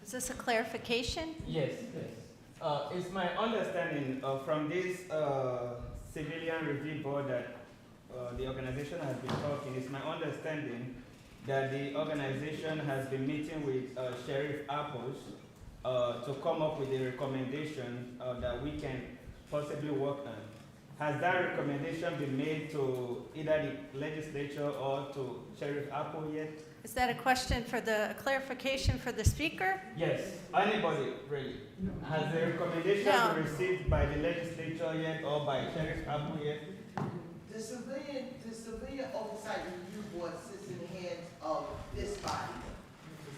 Is this a clarification? Yes. It's my understanding from this civilian review board that the organization has been talking. It's my understanding that the organization has been meeting with Sheriff Apples to come up with a recommendation that we can possibly work on. Has that recommendation been made to either the legislature or to Sheriff Apple yet? Is that a question for a clarification for the speaker? Yes, anybody really. Has the recommendation been received by the legislature yet or by Sheriff Apple yet? The civilian oversight review board sits in the hands of this body.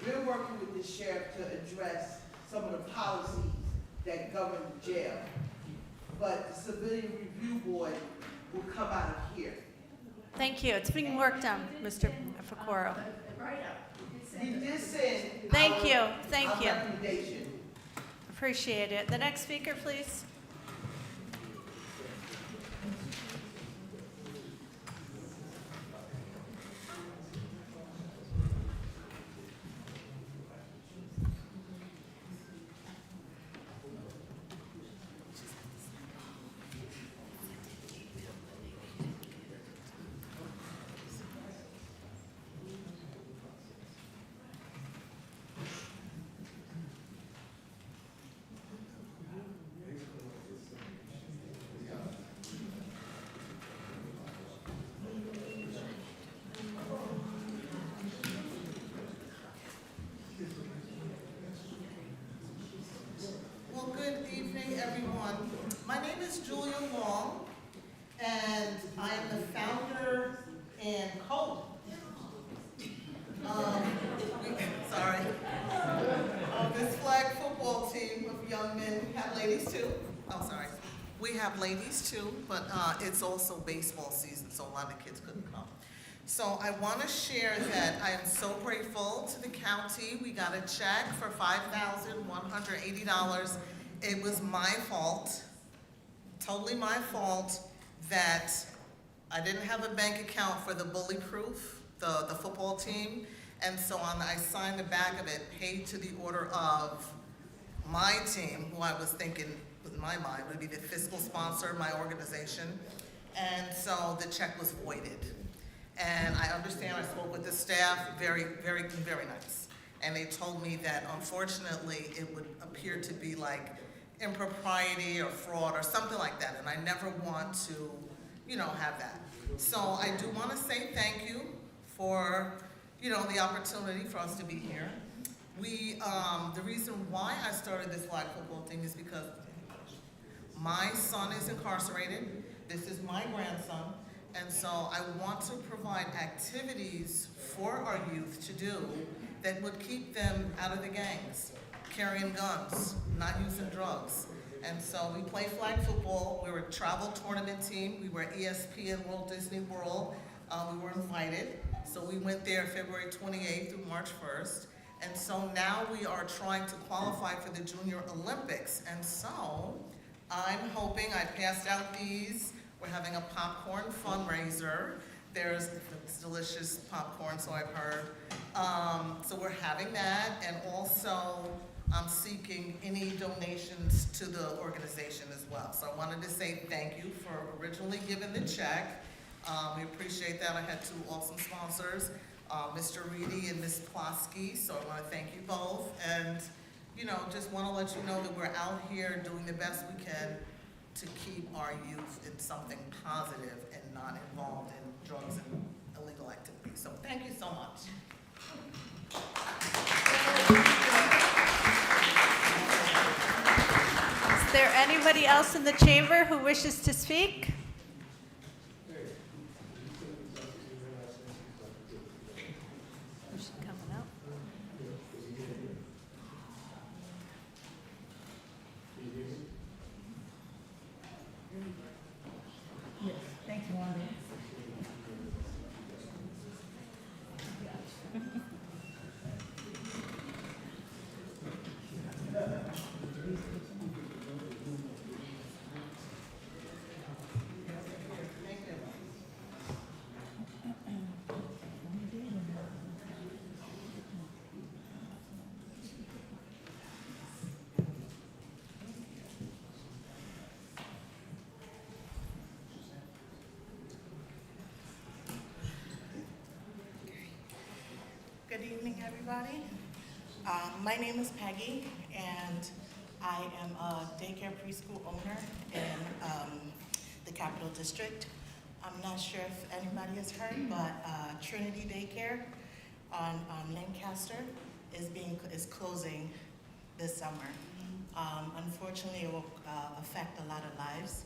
We're working with the sheriff to address some of the policies that govern the jail. But the civilian review board will come out of here. Thank you. It's being worked on, Mr. Ficoro. We did send Thank you. Thank you. recommendation. Appreciate it. The next speaker, please. And I am the founder and of this flag football team of young men. We have ladies too. We have ladies too, but it's also baseball season, so a lot of kids couldn't come. So I want to share that I am so grateful to the county. We got a check for $5,180. It was my fault, totally my fault, that I didn't have a bank account for the Bully Proof, the football team, And so I signed the back of it, paid to the order of my team, who I was thinking, in my mind, would be the fiscal sponsor, my organization. And so the check was voided. And I understand, I spoke with the staff, very, very, very nice. And they told me that unfortunately it would appear to be like impropriety or fraud or something like that. And I never want to, have that. So I do want to say thank you for, the opportunity for us to be here. The reason why I started this flag football team is because my son is incarcerated. This is my grandson. And so I want to provide activities for our youth to do that would keep them out of the gangs, carrying guns, not using drugs. And so we play flag football. We were a travel tournament team. We were at ESPN Walt Disney World. We were invited. So we went there February 28th through March 1st. And so now we are trying to qualify for the Junior Olympics. And so I'm hoping, I passed out these. We're having a popcorn fundraiser. It's delicious popcorn, so I've heard. So we're having that, and also I'm seeking any donations to the organization as well. So I wanted to say thank you for originally giving the check. We appreciate that. I had two awesome sponsors, Mr. Reedy and Ms. Plosky, so I want to thank you both. And, just want to let you know that we're out here doing the best we can to keep our youth in something positive and not involved in drugs and illegal activities. So thank you so much. Is there anybody else in the chamber who wishes to speak? Yes, thanks, Wanda. Good evening, everybody. My name is Peggy, and I am a daycare preschool owner in the Capital District. I'm not sure if anybody has heard, but Trinity Daycare on Lancaster is closing this summer. Unfortunately, it will affect a lot of lives.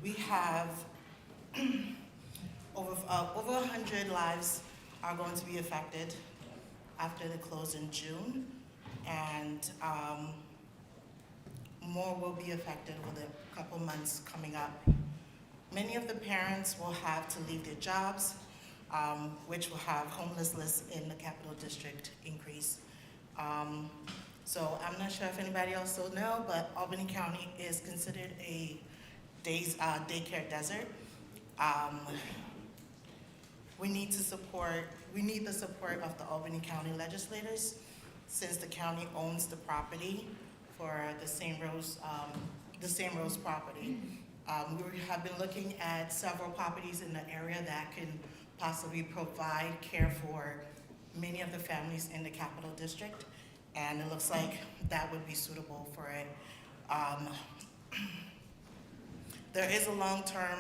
We have over 100 lives are going to be affected after the close in June, and more will be affected with a couple months coming up. Many of the parents will have to leave their jobs, which will have homelessness in the Capital District increase. So I'm not sure if anybody else will know, but Albany County is considered a daycare desert. We need the support of the Albany County legislators, since the county owns the property for the St. Rose property. We have been looking at several properties in the area that can possibly provide care for many of the families in the Capital District, and it looks like that would be suitable for it. There is a long-time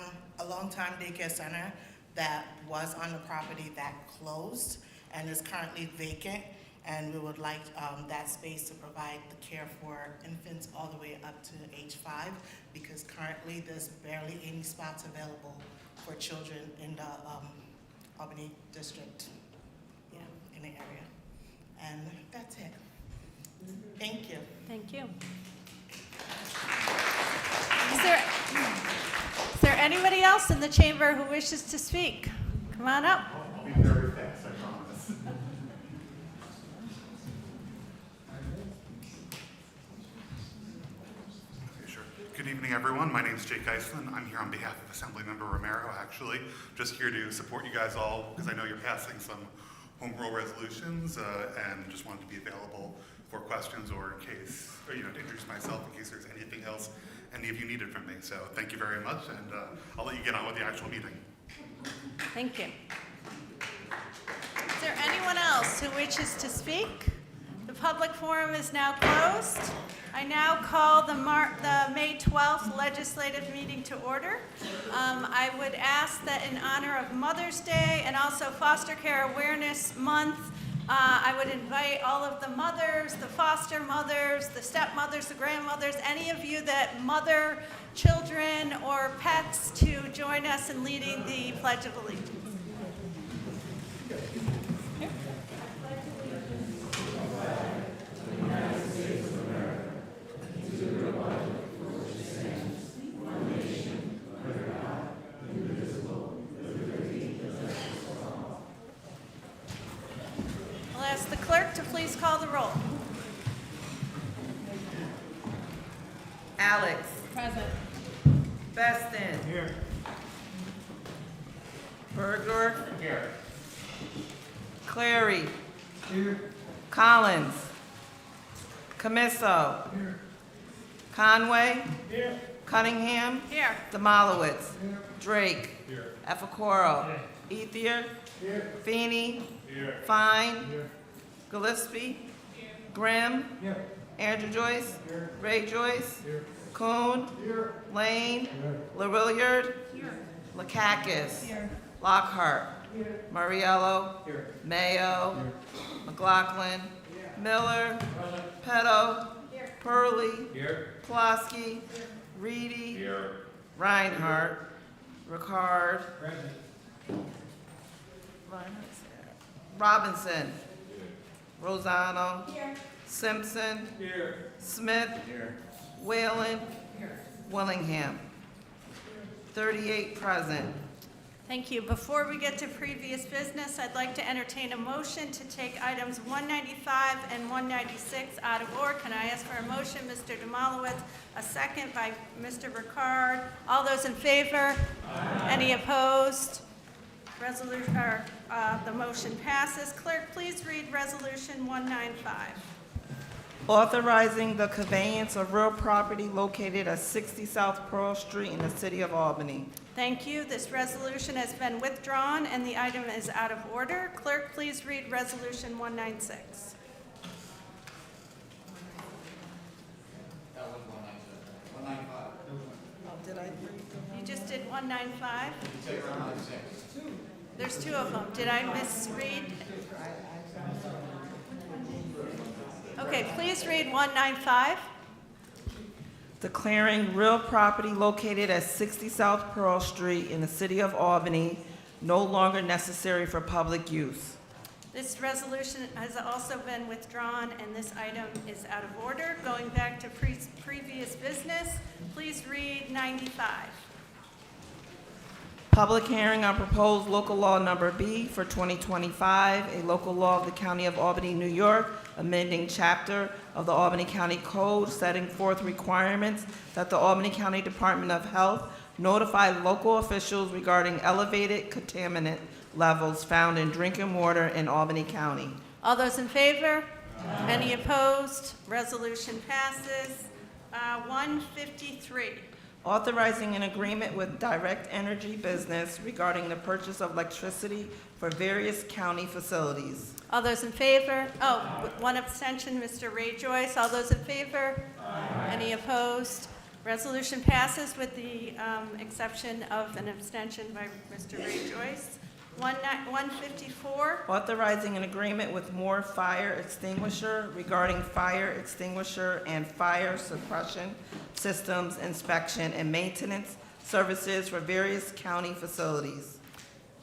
daycare center that was on the property that closed and is currently vacant, and we would like that space to provide the care for infants all the way up to age 5, because currently there's barely any spots available for children in the Albany District, in the area. And that's it. Thank you. Thank you. Is there anybody else in the chamber who wishes to speak? Come on up. I'll be very fast, I promise. Sure. Good evening, everyone. My name is Jake Iceland. I'm here on behalf of Assemblymember Romero, actually. Just here to support you guys all, because I know you're passing some home rule resolutions, and just wanted to be available for questions or in case, or, to introduce myself in case there's anything else any of you needed from me. So thank you very much, and I'll let you get on with the actual meeting. Thank you. Is there anyone else who wishes to speak? The public forum is now closed. I now call the May 12th legislative meeting to order. I would ask that in honor of Mother's Day and also Foster Care Awareness Month, I would invite all of the mothers, the foster mothers, the stepmothers, the grandmothers, any of you that mother children or pets to join us in leading the Pledge of Allegiance. I'll ask the clerk to please call the roll. Alex. Present. Beston. Here. Bergdorf. Here. Clary. Here. Collins. Camiso. Here. Conway. Here. Cunningham. Here. Demolowitz. Here. Drake. Here. Epicoro. Ethier. Here. Feeney. Here. Fine. Here. Gillespie. Grimm. Here. Andrew Joyce. Here. Ray Joyce. Here. Coon. Here. Lane. Here. LaWilliard. Here. Lakakis. Here. Lockhart. Here. Mariello. Here. Mayo. Here. McLaughlin. Miller. Petto. Purley. Here. Pulaski. Reedy. Here. Reinhardt. Ricard. Present. Robinson. Rosano. Here. Simpson. Here. Smith. Here. Whalen. Willingham. 38 present. Thank you. Before we get to previous business, I'd like to entertain a motion to take items 195 and 196 out of order. Can I ask for a motion, Mr. Demolowitz? A second by Mr. Ricard. All those in favor? Aye. Any opposed? The motion passes. Clerk, please read Resolution 195. Authorizing the conveyance of real property located at 60 South Pearl Street in the city of Albany. Thank you. This resolution has been withdrawn and the item is out of order. Clerk, please read Resolution 196. Did I read You just did 195? There's two of them. Did I misread? Okay, please read 195. Declaring real property located at 60 South Pearl Street in the city of Albany no longer necessary for public use. This resolution has also been withdrawn and this item is out of order. Going back to previous business, please read 95. Public hearing on proposed local law number B for 2025, a local law of the County of Albany, New York, amending chapter of the Albany County Code, setting forth requirements that the Albany County Department of Health notify local officials regarding elevated contaminant levels found in drinking water in Albany County. All those in favor? Aye. Any opposed? Resolution passes. 153. Authorizing an agreement with Direct Energy Business regarding the purchase of electricity for various county facilities. All those in favor? Oh, with one abstention, Mr. Ray Joyce. All those in favor? Aye. Any opposed? Resolution passes with the exception of an abstention by Mr. Ray Joyce. 154. Authorizing an agreement with Moore Fire Extinguisher regarding fire extinguisher and fire suppression systems inspection and maintenance services for various county facilities.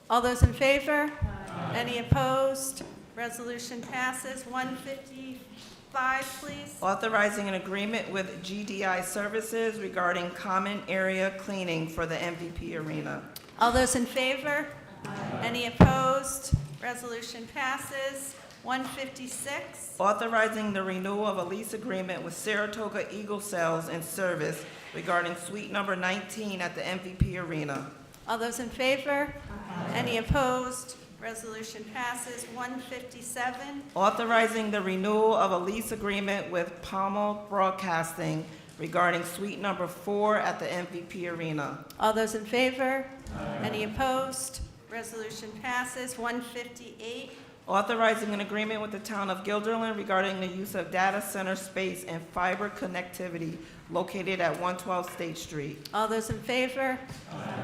All those in favor? Aye. Any opposed? Resolution passes. 155, please. Authorizing an agreement with GDI Services regarding common area cleaning for the MVP Arena. All those in favor? Aye. Any opposed? Resolution passes. 156. Authorizing the renewal of a lease agreement with Saratoga Eagle Sales and Service regarding suite number 19 at the MVP Arena. All those in favor? Aye. Any opposed? Resolution passes. 157. Authorizing the renewal of a lease agreement with Pommel Broadcasting regarding suite number 4 at the MVP Arena. All those in favor? Any opposed? Resolution passes. 158. Authorizing an agreement with the town of Guilderland regarding the use of data center space and fiber connectivity located at 112 State Street. All those in favor?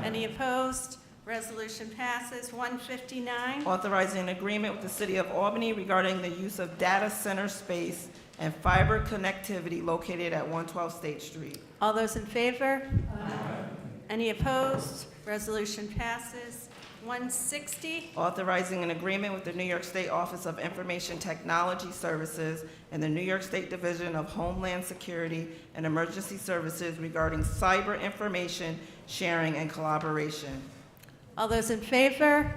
Any opposed? Resolution passes. 159. Authorizing an agreement with the city of Albany regarding the use of data center space and fiber connectivity located at 112 State Street. All those in favor? Any opposed? Resolution passes. 160. Authorizing an agreement with the New York State Office of Information Technology Services and the New York State Division of Homeland Security and Emergency Services regarding cyber information sharing and collaboration. All those in favor?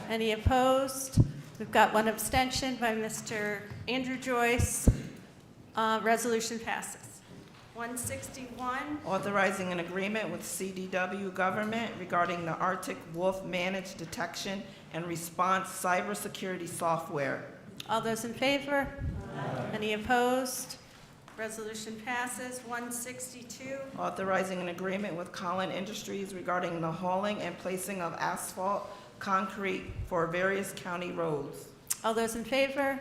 Any opposed? We've got one abstention by Mr. Andrew Joyce. Resolution passes. 161. Authorizing an agreement with CDW government regarding the Arctic Wolf Managed Detection and Response Cybersecurity Software. All those in favor? Any opposed? Resolution passes. 162. Authorizing an agreement with Collin Industries regarding the hauling and placing of asphalt, concrete for various county roads. All those in favor?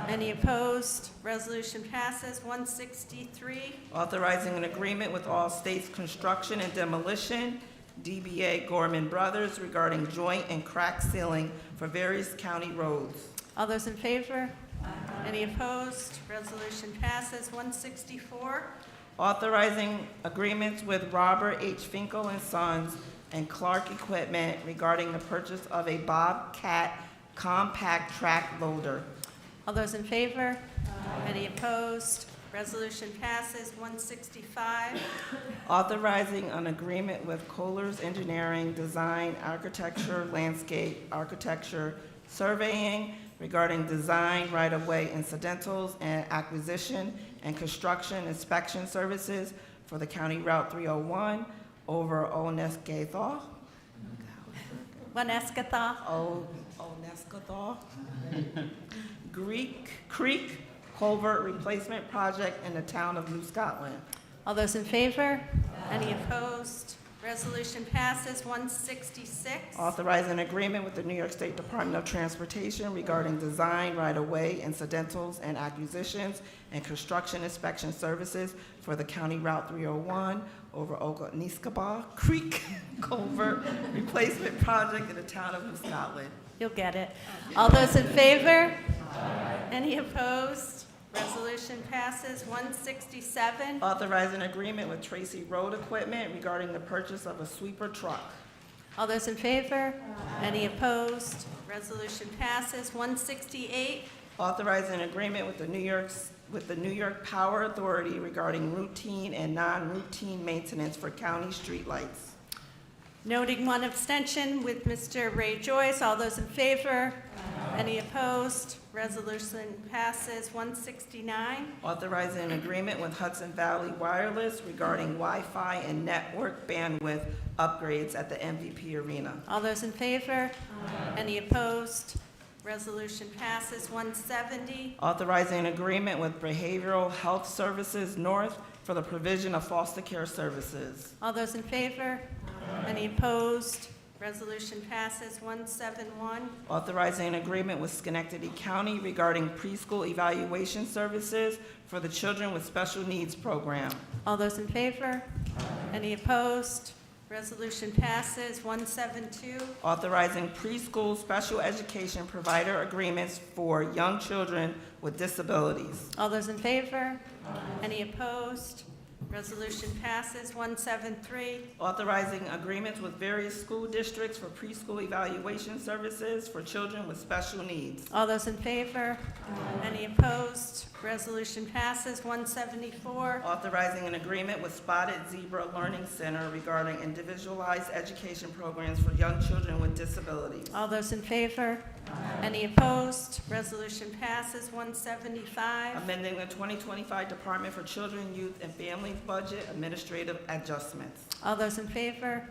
Any opposed? Resolution passes. 163. Authorizing an agreement with All States Construction and Demolition, DBA Gorman Brothers regarding joint and crack sealing for various county roads. All those in favor? Any opposed? Resolution passes. 164. Authorizing agreements with Robert H. Finkel and Sons and Clark Equipment regarding the purchase of a Bobcat compact track loader. All those in favor? Any opposed? Resolution passes. 165. Authorizing an agreement with Kohler's Engineering, Design, Architecture, Landscape, Architecture, Surveying regarding design, right-of-way incidentals, and acquisition and construction inspection services for the County Route 301 over Oneskathaw. Oneskathaw. Oneskathaw. Creek Culvert Replacement Project in the town of New Scotland. All those in favor? Any opposed? Resolution passes. 166. Authorizing an agreement with the New York State Department of Transportation regarding design, right-of-way, incidentals, and acquisitions and construction inspection services for the County Route 301 over Oneskathaw Creek Culvert Replacement Project in the town of New Scotland. You'll get it. All those in favor? Any opposed? Resolution passes. 167. Authorizing an agreement with Tracy Road Equipment regarding the purchase of a sweeper truck. All those in favor? Any opposed? Resolution passes. 168. Authorizing an agreement with the New York Power Authority regarding routine and non-routine maintenance for county streetlights. Noting one abstention with Mr. Ray Joyce. All those in favor? Any opposed? Resolution passes. 169. Authorizing an agreement with Hudson Valley Wireless regarding Wi-Fi and network bandwidth upgrades at the MVP Arena. All those in favor? Any opposed? Resolution passes. 170. Authorizing an agreement with Behavioral Health Services North for the provision of foster care services. All those in favor? Any opposed? Resolution passes. 171. Authorizing an agreement with Schenectady County regarding preschool evaluation services for the Children with Special Needs program. All those in favor? Any opposed? Resolution passes. 172. Authorizing preschool special education provider agreements for young children with disabilities. All those in favor? Any opposed? Resolution passes. 173. Authorizing agreements with various school districts for preschool evaluation services for children with special needs. All those in favor? Any opposed? Resolution passes. 174. Authorizing an agreement with Spotted Zebra Learning Center regarding individualized education programs for young children with disabilities. All those in favor? Any opposed? Resolution passes. 175. Amending the 2025 Department for Children, Youth, and Families budget administrative adjustments. All those in favor?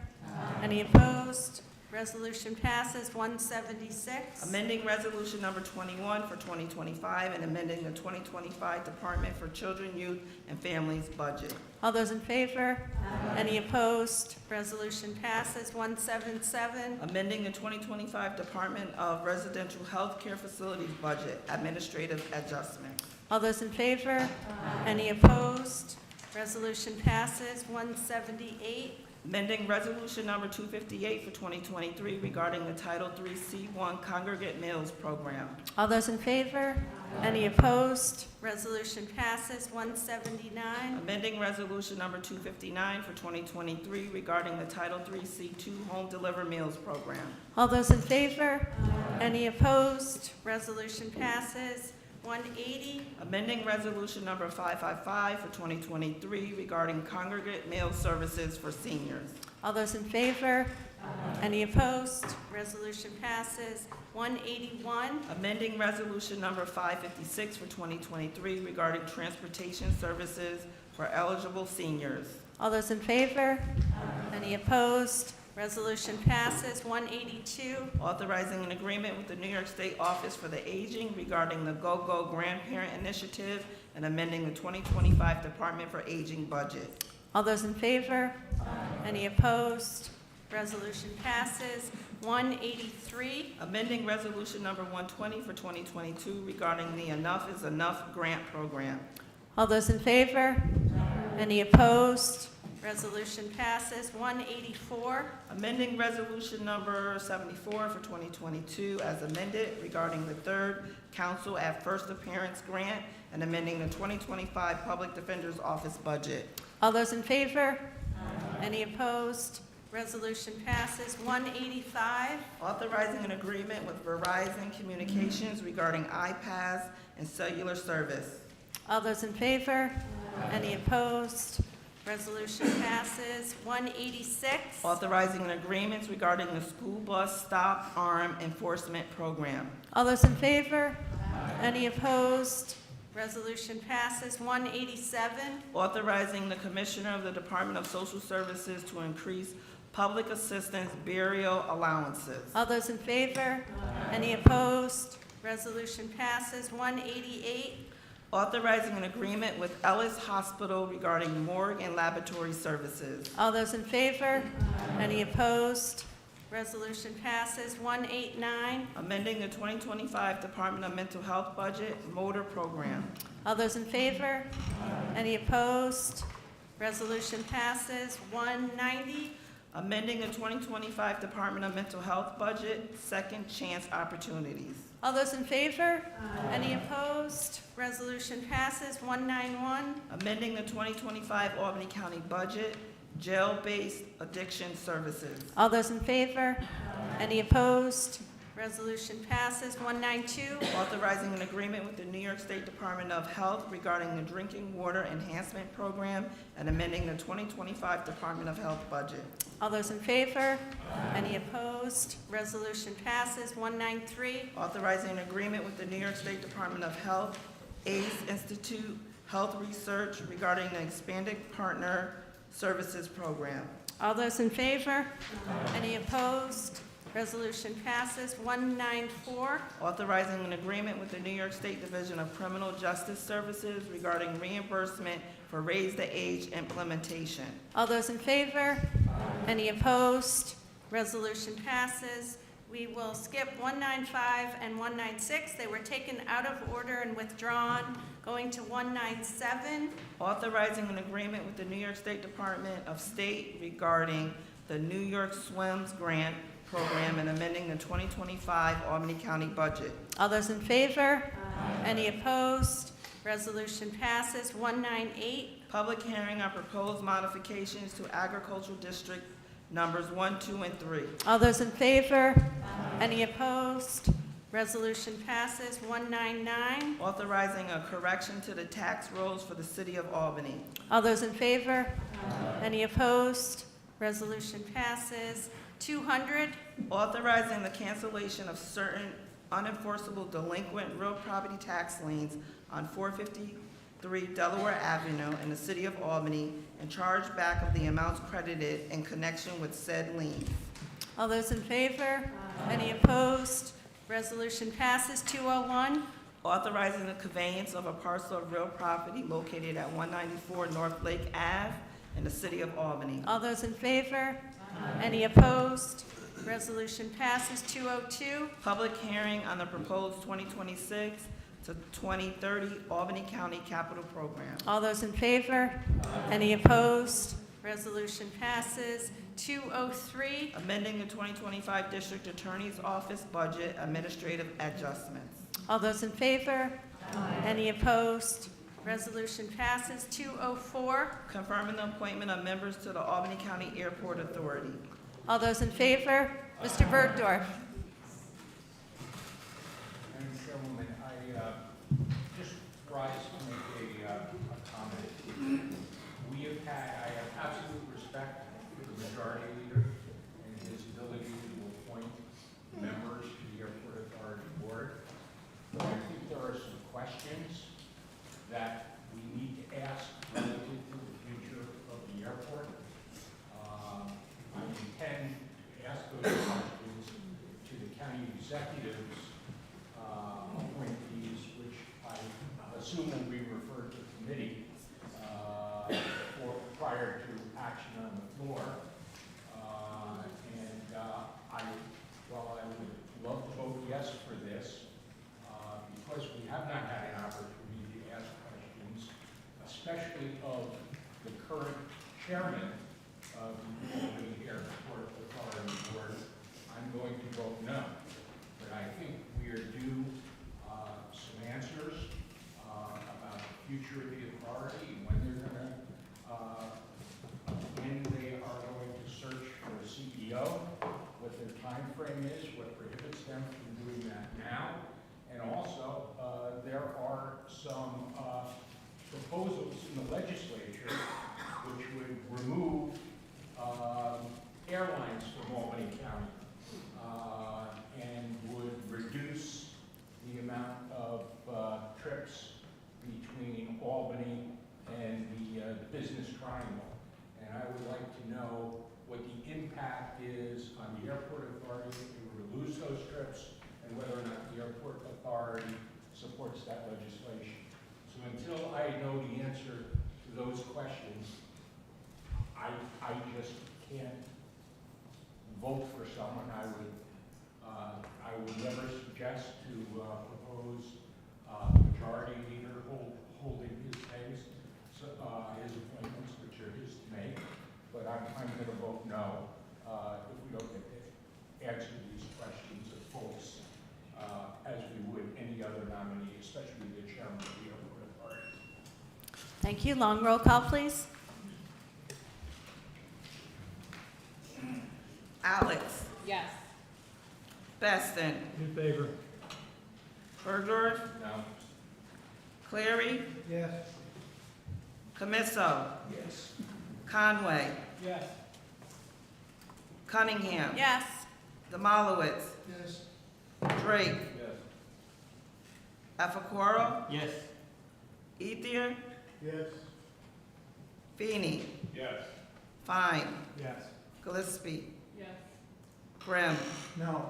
Any opposed? Resolution passes. 176. Amending Resolution Number 21 for 2025 and amending the 2025 Department for Children, Youth, and Families budget. All those in favor? Any opposed? Resolution passes. 177. Amending the 2025 Department of Residential Health Care Facilities budget, administrative adjustment. All those in favor? Any opposed? Resolution passes. 178. Amending Resolution Number 258 for 2023 regarding the Title III C1 Congregate Meals Program. All those in favor? Any opposed? Resolution passes. 179. Amending Resolution Number 259 for 2023 regarding the Title III C2 Home Deliver Meals Program. All those in favor? Any opposed? Resolution passes. 180. Amending Resolution Number 555 for 2023 regarding congregate meal services for seniors. All those in favor? Any opposed? Resolution passes. 181. Amending Resolution Number 556 for 2023 regarding transportation services for eligible seniors. All those in favor? Any opposed? Resolution passes. 182. Authorizing an agreement with the New York State Office for the Aging regarding the Go-Go Grandparent Initiative and amending the 2025 Department for Aging budget. All those in favor? Any opposed? Resolution passes. 183. Amending Resolution Number 120 for 2022 regarding the Enough is Enough grant program. All those in favor? Any opposed? Resolution passes. 184. Amending Resolution Number 74 for 2022 as amended regarding the third Council at First Appearance grant and amending the 2025 Public Defender's Office budget. All those in favor? Any opposed? Resolution passes. 185. Authorizing an agreement with Verizon Communications regarding iPads and cellular service. All those in favor? Any opposed? Resolution passes. 186. Authorizing an agreement regarding the school bus stop arm enforcement program. All those in favor? Any opposed? Resolution passes. 187. Authorizing the Commissioner of the Department of Social Services to increase public assistance burial allowances. All those in favor? Any opposed? Resolution passes. 188. Authorizing an agreement with Ellis Hospital regarding morgue and laboratory services. All those in favor? Any opposed? Resolution passes. 189. Amending the 2025 Department of Mental Health budget motor program. All those in favor? Any opposed? Resolution passes. 190. Amending the 2025 Department of Mental Health budget second chance opportunities. All those in favor? Any opposed? Resolution passes. 191. Amending the 2025 Albany County budget jail-based addiction services. All those in favor? Any opposed? Resolution passes. 192. Authorizing an agreement with the New York State Department of Health regarding the Drinking Water Enhancement Program and amending the 2025 Department of Health budget. All those in favor? Any opposed? Resolution passes. 193. Authorizing an agreement with the New York State Department of Health, ACE Institute Health Research regarding the Expanded Partner Services Program. All those in favor? Any opposed? Resolution passes. 194. Authorizing an agreement with the New York State Division of Criminal Justice Services regarding reimbursement for Raise the Age implementation. All those in favor? Any opposed? Resolution passes. We will skip 195 and 196. They were taken out of order and withdrawn. Going to 197. Authorizing an agreement with the New York State Department of State regarding the New York Swims Grant Program and amending the 2025 Albany County budget. All those in favor? Any opposed? Resolution passes. 198. Public hearing on proposed modifications to agricultural district numbers 1, 2, and 3. All those in favor? Any opposed? Resolution passes. 199. Authorizing a correction to the tax rolls for the city of Albany. All those in favor? Any opposed? Resolution passes. 200. Authorizing the cancellation of certain unenforceable delinquent real property tax liens on 453 Delaware Avenue in the city of Albany and charge back of the amounts credited in connection with said liens. All those in favor? Any opposed? Resolution passes. 201. Authorizing the conveyance of a parcel of real property located at 194 North Lake Ave in the city of Albany. All those in favor? Any opposed? Resolution passes. 202. Public hearing on the proposed 2026 to 2030 Albany County Capital Program. All those in favor? Any opposed? Resolution passes. 203. Amending the 2025 District Attorney's Office budget administrative adjustments. All those in favor? Any opposed? Resolution passes. 204. Confirming the appointment of members to the Albany County Airport Authority. All those in favor? Mr. Bergdorf. Madam Chairwoman, I just rise to make a comment. I have absolute respect for the majority leader and his ability to appoint members to the Airport Authority Board. But I think there are some questions that we need to ask relative to the future of the airport. I intend to ask those questions to the county executives appointees, which I assume will be referred to committee prior to action on the floor. While I would love to vote yes for this, because we have not had an opportunity to ask questions, especially of the current chairman of the Albany Airport Authority Board, I'm going to vote no. But I think we are due some answers about the future of the authority, when they are going to search for a CEO, what their time frame is, what prohibits them from doing that now. And also, there are some proposals in the legislature which would remove airlines from Albany County and would reduce the amount of trips between Albany and the business triangle. And I would like to know what the impact is on the airport authority if we were to lose those trips, and whether or not the airport authority supports that legislation. So until I know the answer to those questions, I just can't vote for someone. I would never suggest to propose majority leader holding his things, his appointments, which are his to make. But I'm going to vote no if we don't get to answer these questions of folks as we would any other nominee, especially the chairman of the airport authority. Thank you. Long roll call, please. Alex. Yes. Beston. In favor. Bergdorf. No. Cleary. Yes. Camisso. Yes. Conway. Yes. Cunningham. Yes. Demolowitz. Yes. Drake. Yes. Efacoro. Yes. Ethier. Yes. Feeney. Yes. Fine. Yes. Gillespie. Yes. Grimm. No.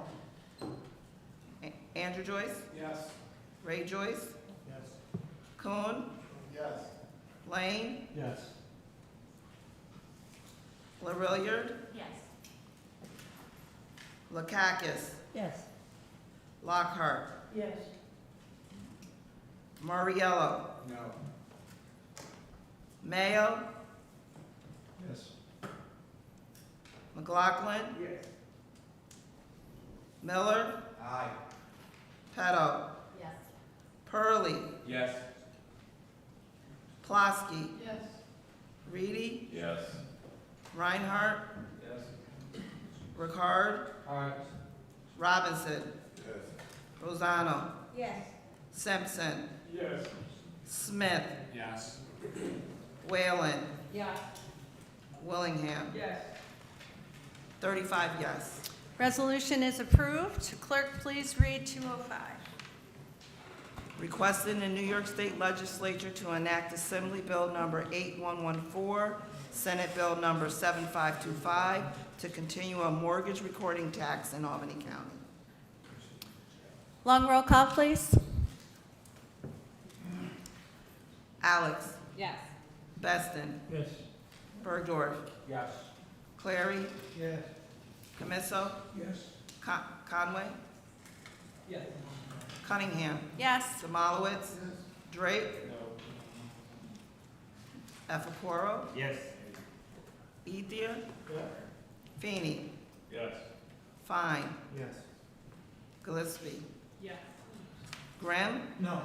Andrew Joyce. Yes. Ray Joyce. Yes. Kuhn. Yes. Lane. Yes. LaRilliard. Yes. Lakakis. Yes. Lockhart. Yes. Mariello. No. Mayo. Yes. McLaughlin. Yes. Miller. Aye. Petto. Yes. Purley. Yes. Plosky. Yes. Reedy. Yes. Reinhardt. Yes. Ricard. Aye. Robinson. Yes. Rosano. Yes. Simpson. Yes. Smith. Yes. Whalen. Yes. Willingham. Yes. 35 yes. Resolution is approved. Clerk, please read 205. Requesting the New York State Legislature to enact Assembly Bill number 8114, Senate Bill number 7525, to continue a mortgage recording tax in Albany County. Long roll call, please. Alex. Yes. Beston. Yes. Bergdorf. Yes. Clary. Yes. Camiso. Yes. Conway. Yes. Cunningham. Yes. Jamalowitz. Drake. Efaporo. Yes. Ethier. Feeney. Yes. Fine. Yes. Gillespie. Yes. Grimm. No.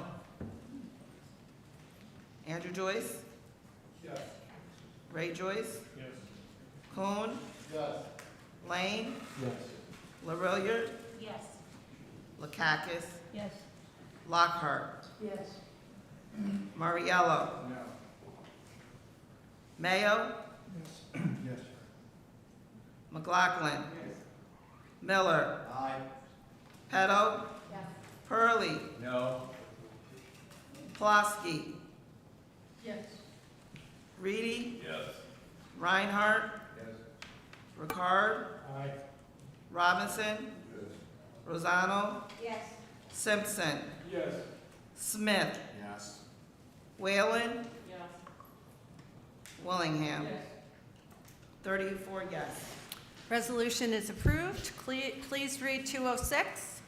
Andrew Joyce. Yes. Ray Joyce. Yes. Kuhn. Yes. Lane. Yes. LaRilliard. Yes. Lakakis. Yes. Lockhart. Yes. Mariello. No. Mayo. Yes. Yes. McLaughlin. Miller. Aye. Petto. Yes. Hurley. No. Plosky. Yes. Reedy. Yes. Reinhardt. Yes. Ricard. Aye. Robinson. Rosano. Yes. Simpson. Yes. Smith. Yes. Whalen. Yes. Willingham. 34 yes. Resolution is approved. Please read 206.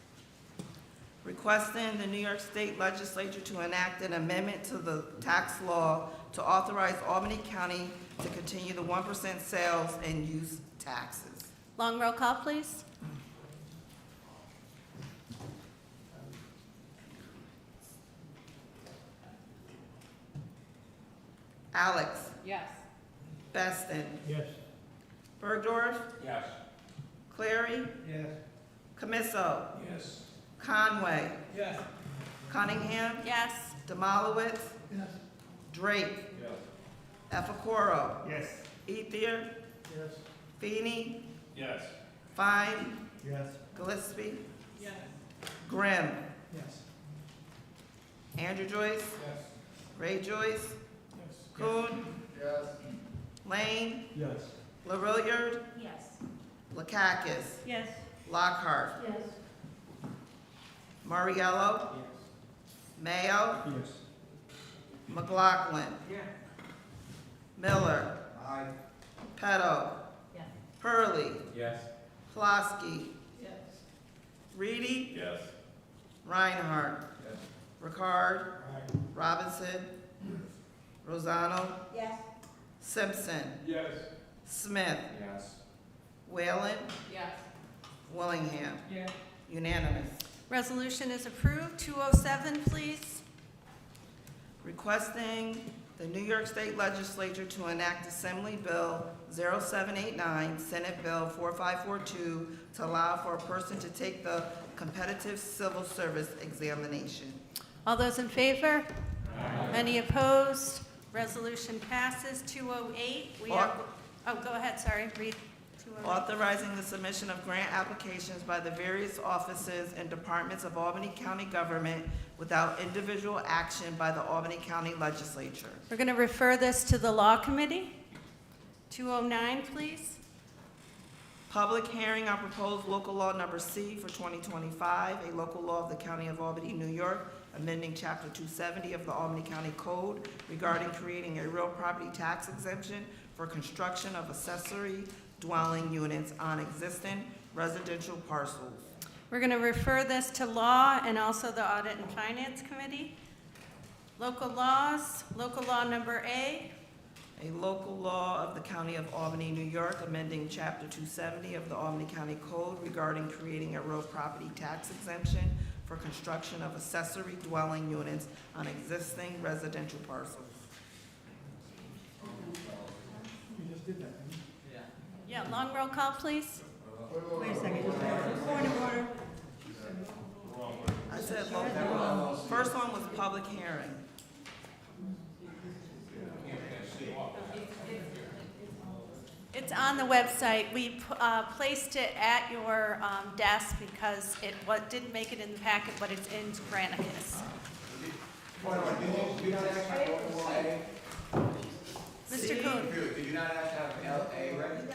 Requesting the New York State Legislature to enact an amendment to the tax law to authorize Albany County to continue the 1% sales and use taxes. Long roll call, please. Alex. Yes. Beston. Yes. Bergdorf. Yes. Clary. Yes. Camiso. Yes. Conway. Yes. Cunningham. Yes. Demolowitz. Yes. Drake. Yes. Efacoro. Yes. Ethier. Yes. Feeney. Yes. Fine. Yes. Gillespie. Yes. Grimm. Yes. Andrew Joyce. Yes. Ray Joyce. Yes. Kuhn. Yes. Lane. Yes. LaRilliard. Yes. Lakakis. Yes. Lockhart. Yes. Mariello. Mayo. Yes. McLaughlin. Yes. Miller. Aye. Petto. Yes. Hurley. Yes. Plosky. Yes. Reedy. Yes. Reinhardt. Yes. Ricard. Aye. Robinson. Rosano. Yes. Simpson. Yes. Smith. Yes. Whalen. Yes. Willingham. Yes. Unanimous. Resolution is approved. 207, please. Requesting the New York State Legislature to enact Assembly Bill 0789, Senate Bill 4542, to allow for a person to take the competitive civil service examination. All those in favor? Any opposed? Resolution passes. 208, we have, oh, go ahead, sorry, read 208. Authorizing the submission of grant applications by the various offices and departments of Albany County government without individual action by the Albany County Legislature. We're going to refer this to the Law Committee. 209, please. Public hearing on proposed local law number C for 2025, a local law of the County of Albany, New York, amending Chapter 270 of the Albany County Code regarding creating a real property tax exemption for construction of accessory dwelling units on existing residential parcels. We're going to refer this to Law and also the Audit and Finance Committee. Local laws, local law number A. A local law of the County of Albany, New York, amending Chapter 270 of the Albany County Code regarding creating a real property tax exemption for construction of accessory dwelling units on existing residential parcels. You just did that, didn't you? Yeah, long roll call, please. Wait a second, just point of order. I said local. First one was public hearing. It's on the website. We placed it at your desk because it didn't make it in the packet, but it's in Granicus. Mr. Kuhn. Did you not have to have LA ready?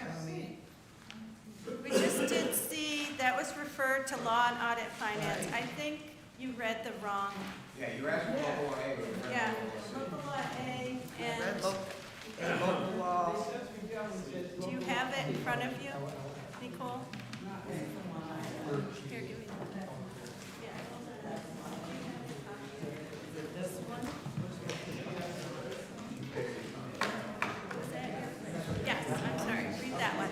referred to law and audit finance. I think you read the wrong. Yeah, you asked for local law A, but you read Yeah, local local law A and, Local law. do you have it in front of you, Nicole? Here, give me that. This one? Is that your- Yes, I'm sorry, read that one.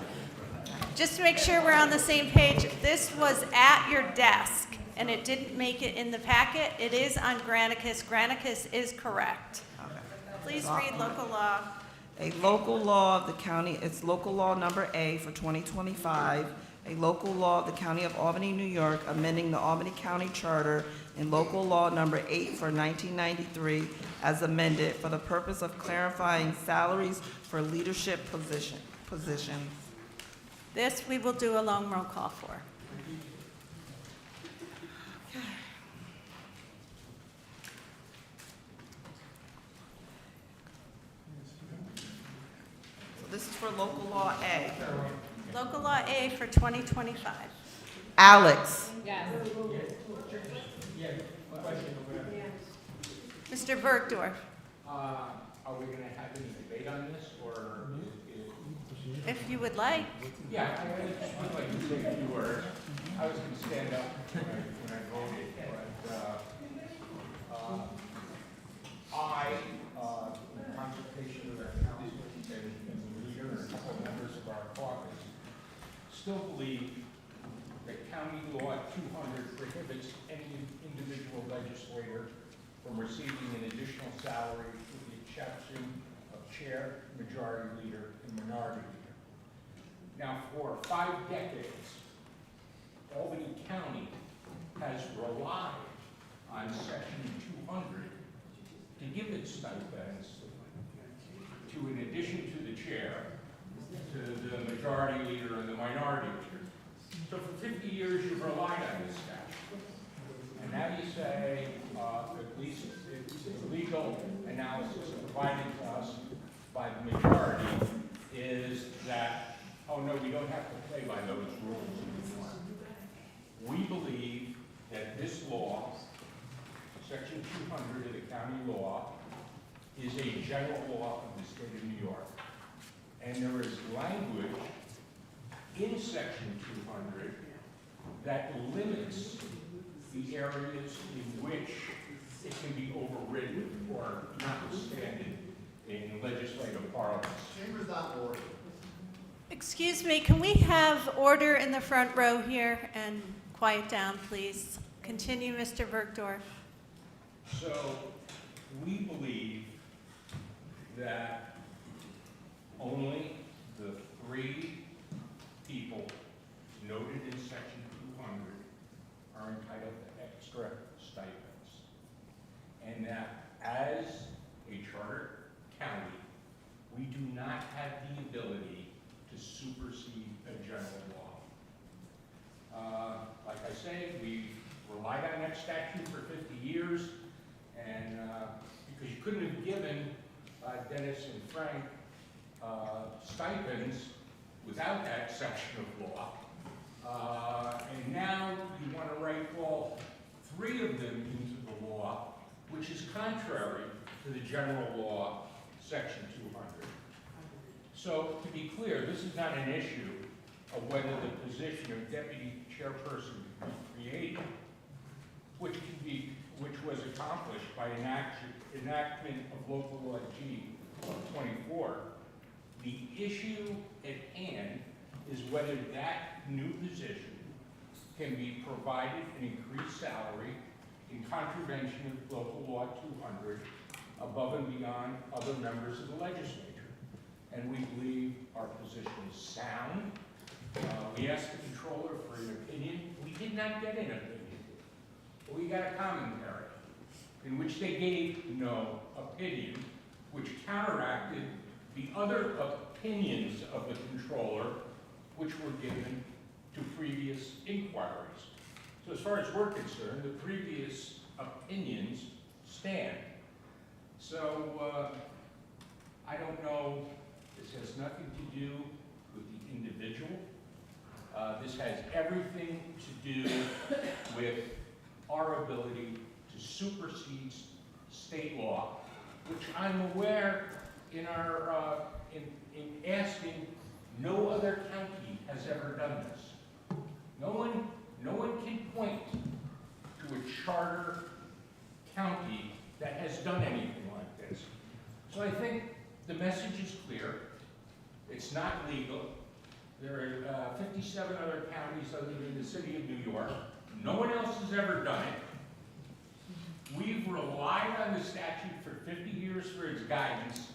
Just to make sure we're on the same page, this was at your desk, and it didn't make it in the packet. It is on Granicus. Granicus is correct. Please read local law. A local law of the county, it's local law number A for 2025, a local law of the County of Albany, New York, amending the Albany County Charter, and local law number 8 for 1993 as amended for the purpose of clarifying salaries for leadership positions. This we will do a long roll call for. So this is for local law A. Local law A for 2025. Alex. Yes. Yeah, question over there. Mr. Bergdorf, Are we gonna have any debate on this, or? if you would like. Yeah, I just would like to say a few words. I was gonna stand up when I voted, but, in consultation with our council and the leader and a couple of members of our caucus, still believe that County Law 200 prohibits any individual legislator from receiving an additional salary with the exception of chair, majority leader, and minority leader. Now, for 5 decades, Albany County has relied on Section 200 to give its stipends to, in addition to the chair, to the majority leader and the minority leader. So for 50 years, you've relied on this statute. And now you say, at least the legal analysis provided to us by the majority is that, oh no, we don't have to play by those rules anymore. We believe that this law, Section 200 of the county law, is a general law of the state of New York. And there is language in Section 200 that limits the areas in which it can be overridden or notwithstanding in legislative parlance. Chamber's not order. Excuse me, can we have order in the front row here and quiet down, please? Continue, Mr. Bergdorf. So we believe that only the 3 people noted in Section 200 are entitled to extra stipends. And that as a charter county, we do not have the ability to supersede a general law. Like I say, we relied on that statute for 50 years, and because you couldn't have given Dennis and Frank stipends without that section of law. And now you want to write all 3 of them into the law, which is contrary to the general law, Section 200. So to be clear, this is not an issue of whether the position of deputy chairperson can be created, which was accomplished by enactment of local law G 24. The issue at hand is whether that new position can be provided an increased salary in contravention of local law 200 above and beyond other members of the legislature. And we believe our position is sound. We asked the controller for an opinion. We did not get an opinion. We got a commentary in which they gave no opinion, which counteracted the other opinions of the controller, which were given to previous inquiries. So as far as we're concerned, the previous opinions stand. So I don't know, this has nothing to do with the individual. This has everything to do with our ability to supersede state law, which I'm aware in our, in asking, no other county has ever done this. No one can point to a charter county that has done anything like this. So I think the message is clear. It's not legal. There are 57 other counties other than the city of New York. No one else has ever done it. We've relied on the statute for 50 years for its guidance,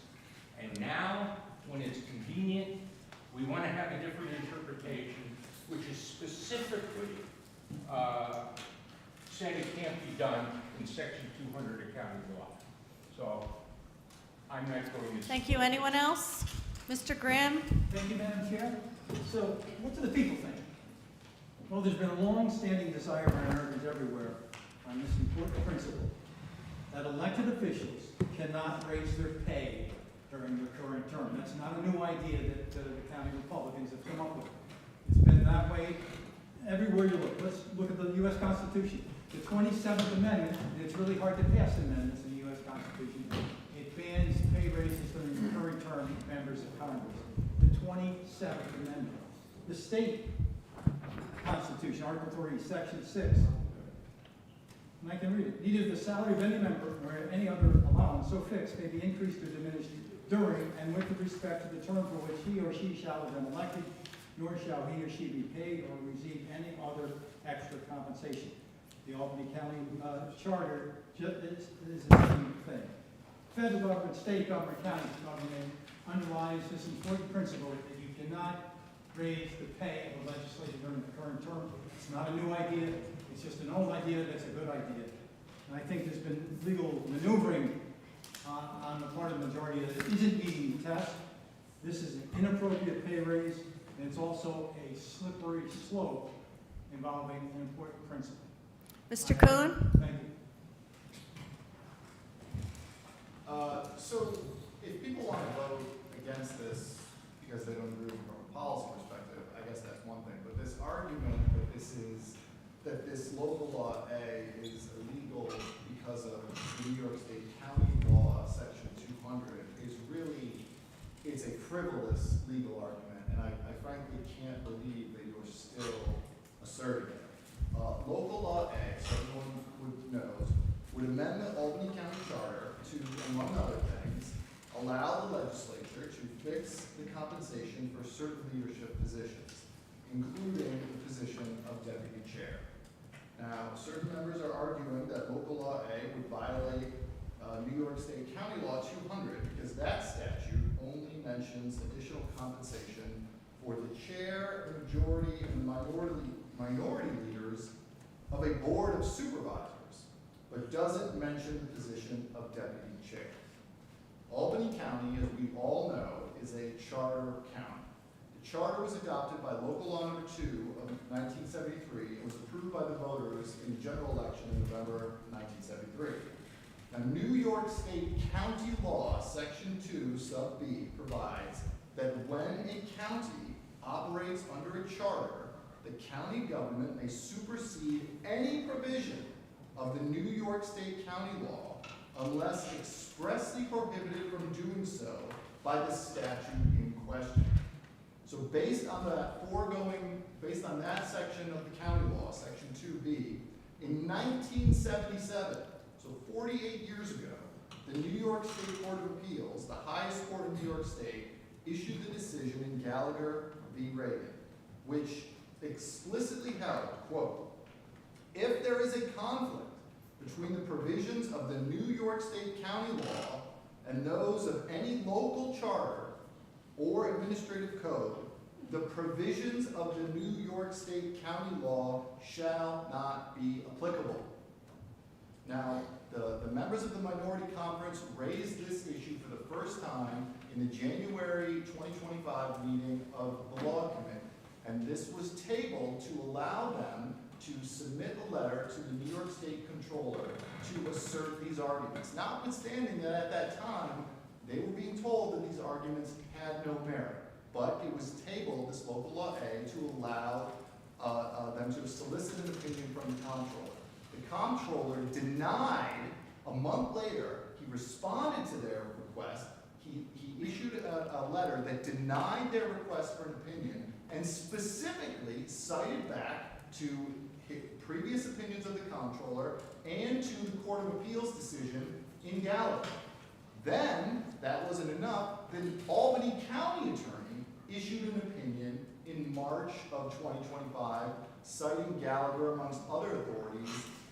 and now, when it's convenient, we want to have a different interpretation, which is specifically said it can't be done in Section 200 of county law. So, I'm not going to... Thank you. Anyone else? Mr. Graham? Thank you, Madam Chair. So, what do the people think? Well, there's been a long-standing desire by Americans everywhere on this important principle that elected officials cannot raise their pay during their current term. That's not a new idea that the county Republicans have come up with. It's been that way everywhere you look. Let's look at the U.S. Constitution. The 27th Amendment, and it's really hard to pass amendments in the U.S. Constitution. It bans pay raises during the current term of members of Congress. The 27th Amendment. The state Constitution, Article 3, Section 6. And I can read it. Neither the salary of any member nor any other allowance so fixed may be increased or diminished during and with respect to the term for which he or she shall have been elected, nor shall he or she be paid or receive any other extra compensation. The Albany County Charter is the same thing. Federal government, state government, county government underlies this important principle that you cannot raise the pay of a legislator during the current term. It's not a new idea. It's just an old idea that's a good idea. And I think there's been legal maneuvering on the part of the majority that it isn't meeting the test. This is an inappropriate pay raise, and it's also a slippery slope involving an important principle. Mr. Kuhn? Thank you. So if people want to vote against this because they don't agree from a policy perspective, I guess that's one thing. But this argument that this local law A is illegal because of New York State County Law Section 200 is really, it's a frivolous legal argument, and I frankly can't believe that you're still asserting it. Local law A, so everyone knows, would amend the Albany County Charter to, among other things, allow the legislature to fix the compensation for certain leadership positions, including the position of deputy chair. Now, certain members are arguing that local law A would violate New York State County Law 200 because that statute only mentions additional compensation for the chair, the majority, and the minority leaders of a board of supervisors, but doesn't mention the position of deputy chair. Albany County, as we all know, is a charter county. The charter was adopted by local law number 2 of 1973 and was approved by the voters in the general election in November 1973. Now, New York State County Law, Section 2, Sub B, provides that when a county operates under a charter, the county government may supersede any provision of the New York State County Law unless expressly prohibited from doing so by the statute in question. So based on that section of the county law, Section 2B, in 1977, so 48 years ago, the New York State Court of Appeals, the highest court in New York State, issued the decision in Gallagher v. Reagan, which explicitly held, quote, if there is a conflict between the provisions of the New York State County Law and those of any local charter or administrative code, the provisions of the New York State County Law shall not be applicable. Now, the members of the Minority Conference raised this issue for the first time in the January 2025 meeting of the Law Committee, and this was tabled to allow them to submit a letter to the New York State Comptroller to assert these arguments, notwithstanding that at that time, they were being told that these arguments had no merit. but it was tabled, this local law A, to allow them to solicit an opinion from the comptroller. The comptroller denied, a month later, he responded to their request. He issued a letter that denied their request for an opinion and specifically cited back to previous opinions of the comptroller and to the Court of Appeals decision in Gallagher. Then, that wasn't enough, the Albany County Attorney issued an opinion in March of 2025 citing Gallagher amongst other authorities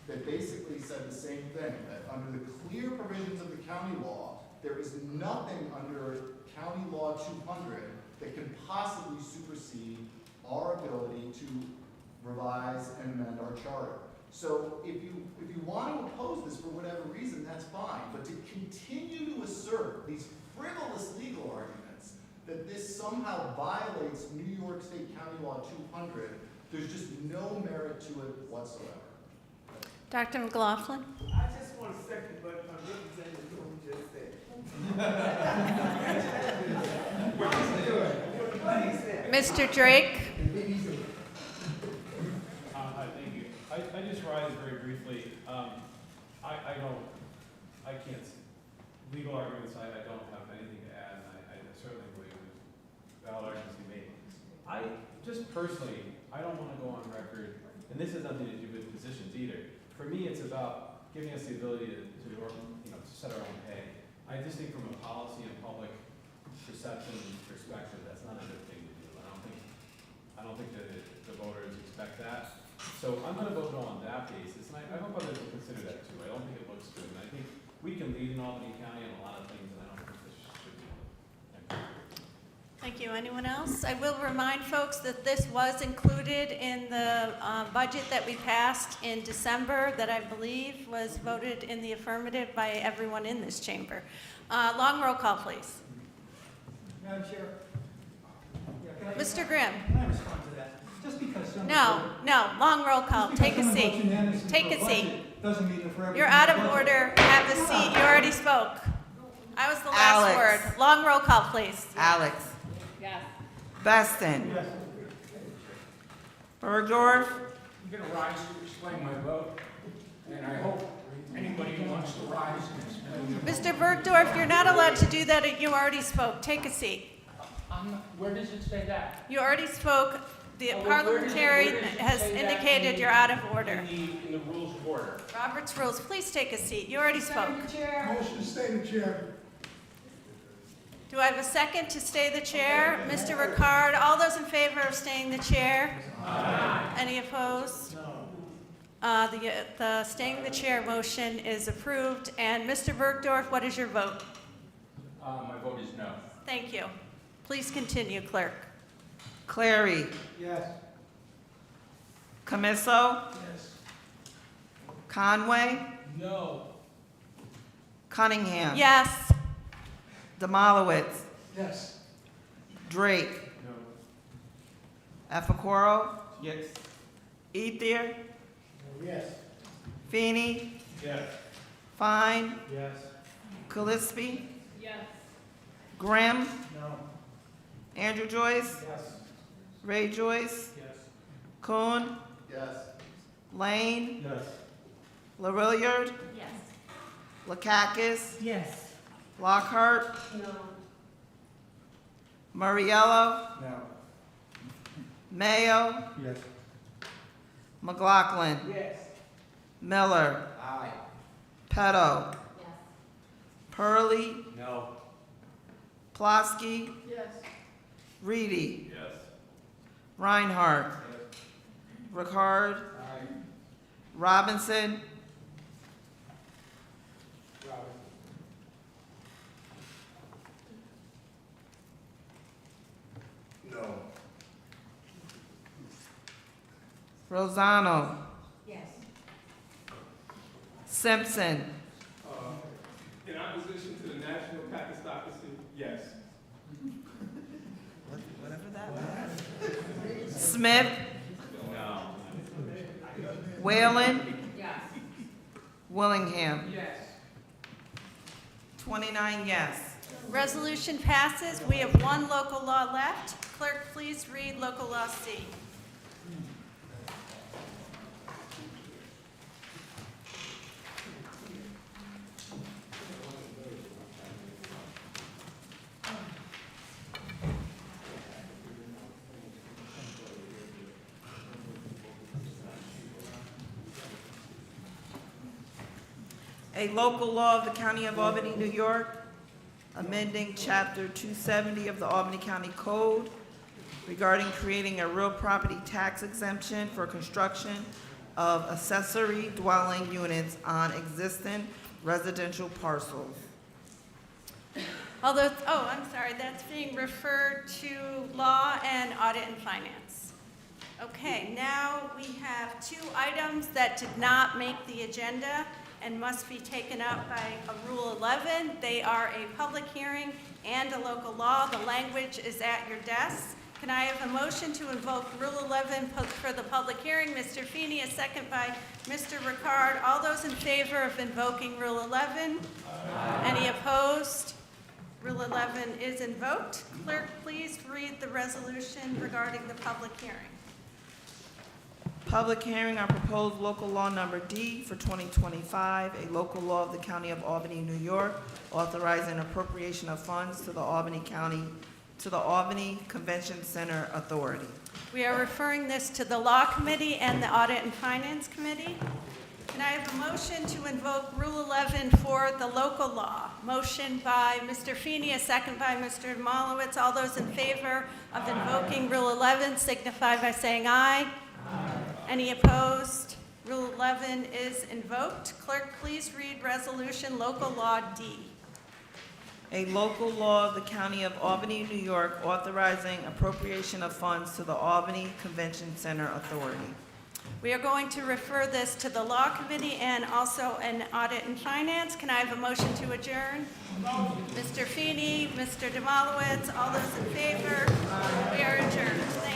that basically said the same thing, that under the clear provisions of the county law, there is nothing under County Law 200 that can possibly supersede our ability to revise and amend our charter. So if you want to oppose this for whatever reason, that's fine. But to continue to assert these frivolous legal arguments that this somehow violates New York State County Law 200, there's just no merit to it whatsoever. Dr. McLaughlin? I just want to second what my representative just said. Mr. Drake? Thank you. I just rise very briefly. I can't, legal arguments, I don't have anything to add, and I certainly believe there's valid arguments to be made. I just personally, I don't want to go on record, and this has nothing to do with positions either. For me, it's about giving us the ability to set our own pay. I just think from a policy and public perception perspective, that's not a good thing to do. I don't think that the voters expect that. So I'm going to vote on that basis, and I hope others will consider that too. I don't think it looks good, and I think we can lead in Albany County on a lot of things, and I don't think this should be one. Thank you. Anyone else? I will remind folks that this was included in the budget that we passed in December that I believe was voted in the affirmative by everyone in this chamber. Long roll call, please. Madam Chair? Yeah, Mr. Grimm. Can I respond to that? Just because some No, long roll call. Take a seat. Take a seat. Doesn't mean that for every. You're out of order. Have the seat. You already spoke. I was the last word. Long roll call, please. Alex. Yes. Beston. Yes. Bergdorf. I'm going to rise to explain my vote, and I hope anybody who wants to rise can explain. Mr. Bergdorf, you're not allowed to do that. You already spoke. Take a seat. Where does it say that? You already spoke. The Where parliamentary does it has say that indicated you're out of order. In the rules of order. Robert's rules, please take a seat. You already spoke. Motion to stay in the chair. Do I have a second to stay the chair? Mr. Ricard, all those in favor of staying the chair? Aye. Any opposed? No. The staying the chair motion is approved. And Mr. Bergdorf, what is your vote? My vote is no. Thank you. Please continue, clerk. Clary. Yes. Camiso. Yes. Conway. No. Cunningham. Yes. Demolowitz. Yes. Drake. No. Efacoro. Yes. Ethier. Yes. Feeney. Yes. Fine. Yes. Calispi. Yes. Grimm. No. Andrew Joyce. Yes. Ray Joyce. Yes. Kuhn. Yes. Lane. Yes. LaRilliard. Yes. Lakakis. Yes. Lockhart. No. Murriello. No. Mayo. Yes. McLaughlin. Yes. Miller. Aye. Petto. Yes. Purley. No. Plosky. Yes. Reedy. Yes. Reinhardt. Ricard. Aye. Robinson. No. Rosano. Yes. Simpson. In opposition to the national Pakistocracy, yes. Whatever that was. Smith. No. Whalen. Yes. Willingham. Yes. 29 yes. Resolution passes. We have one local law left. Clerk, please read local law C. A local law of the County of Albany, New York, amending Chapter 270 of the Albany County Code regarding creating a real property tax exemption for construction of accessory dwelling units on existing residential parcels. Although, I'm sorry, that's being referred to Law and Audit and Finance. Okay, now we have two items that did not make the agenda and must be taken up by a Rule 11. They are a public hearing and a local law. The language is at your desk. Can I have a motion to invoke Rule 11 for the public hearing? Mr. Feeney, a second by Mr. Ricard. All those in favor of invoking Rule 11? Aye. Any opposed? Rule 11 is invoked. Clerk, please read the resolution regarding the public hearing. Public hearing on proposed local law number D for 2025, a local law of the County of Albany, New York, authorizing appropriation of funds to the Albany Convention Center Authority. We are referring this to the Law Committee and the Audit and Finance Committee. Can I have a motion to invoke Rule 11 for the local law? Motion by Mr. Feeney, a second by Mr. Demolowitz. All those in favor of invoking Rule 11 signify by saying aye. Aye. Any opposed? Rule 11 is invoked. Clerk, please read Resolution Local Law D. A local law of the County of Albany, New York, authorizing appropriation of funds to the Albany Convention Center Authority. We are going to refer this to the Law Committee and also an Audit and Finance. Can I have a motion to adjourn? Mr. Feeney, Mr. Demolowitz, all those in favor? We are adjourned. Thank you.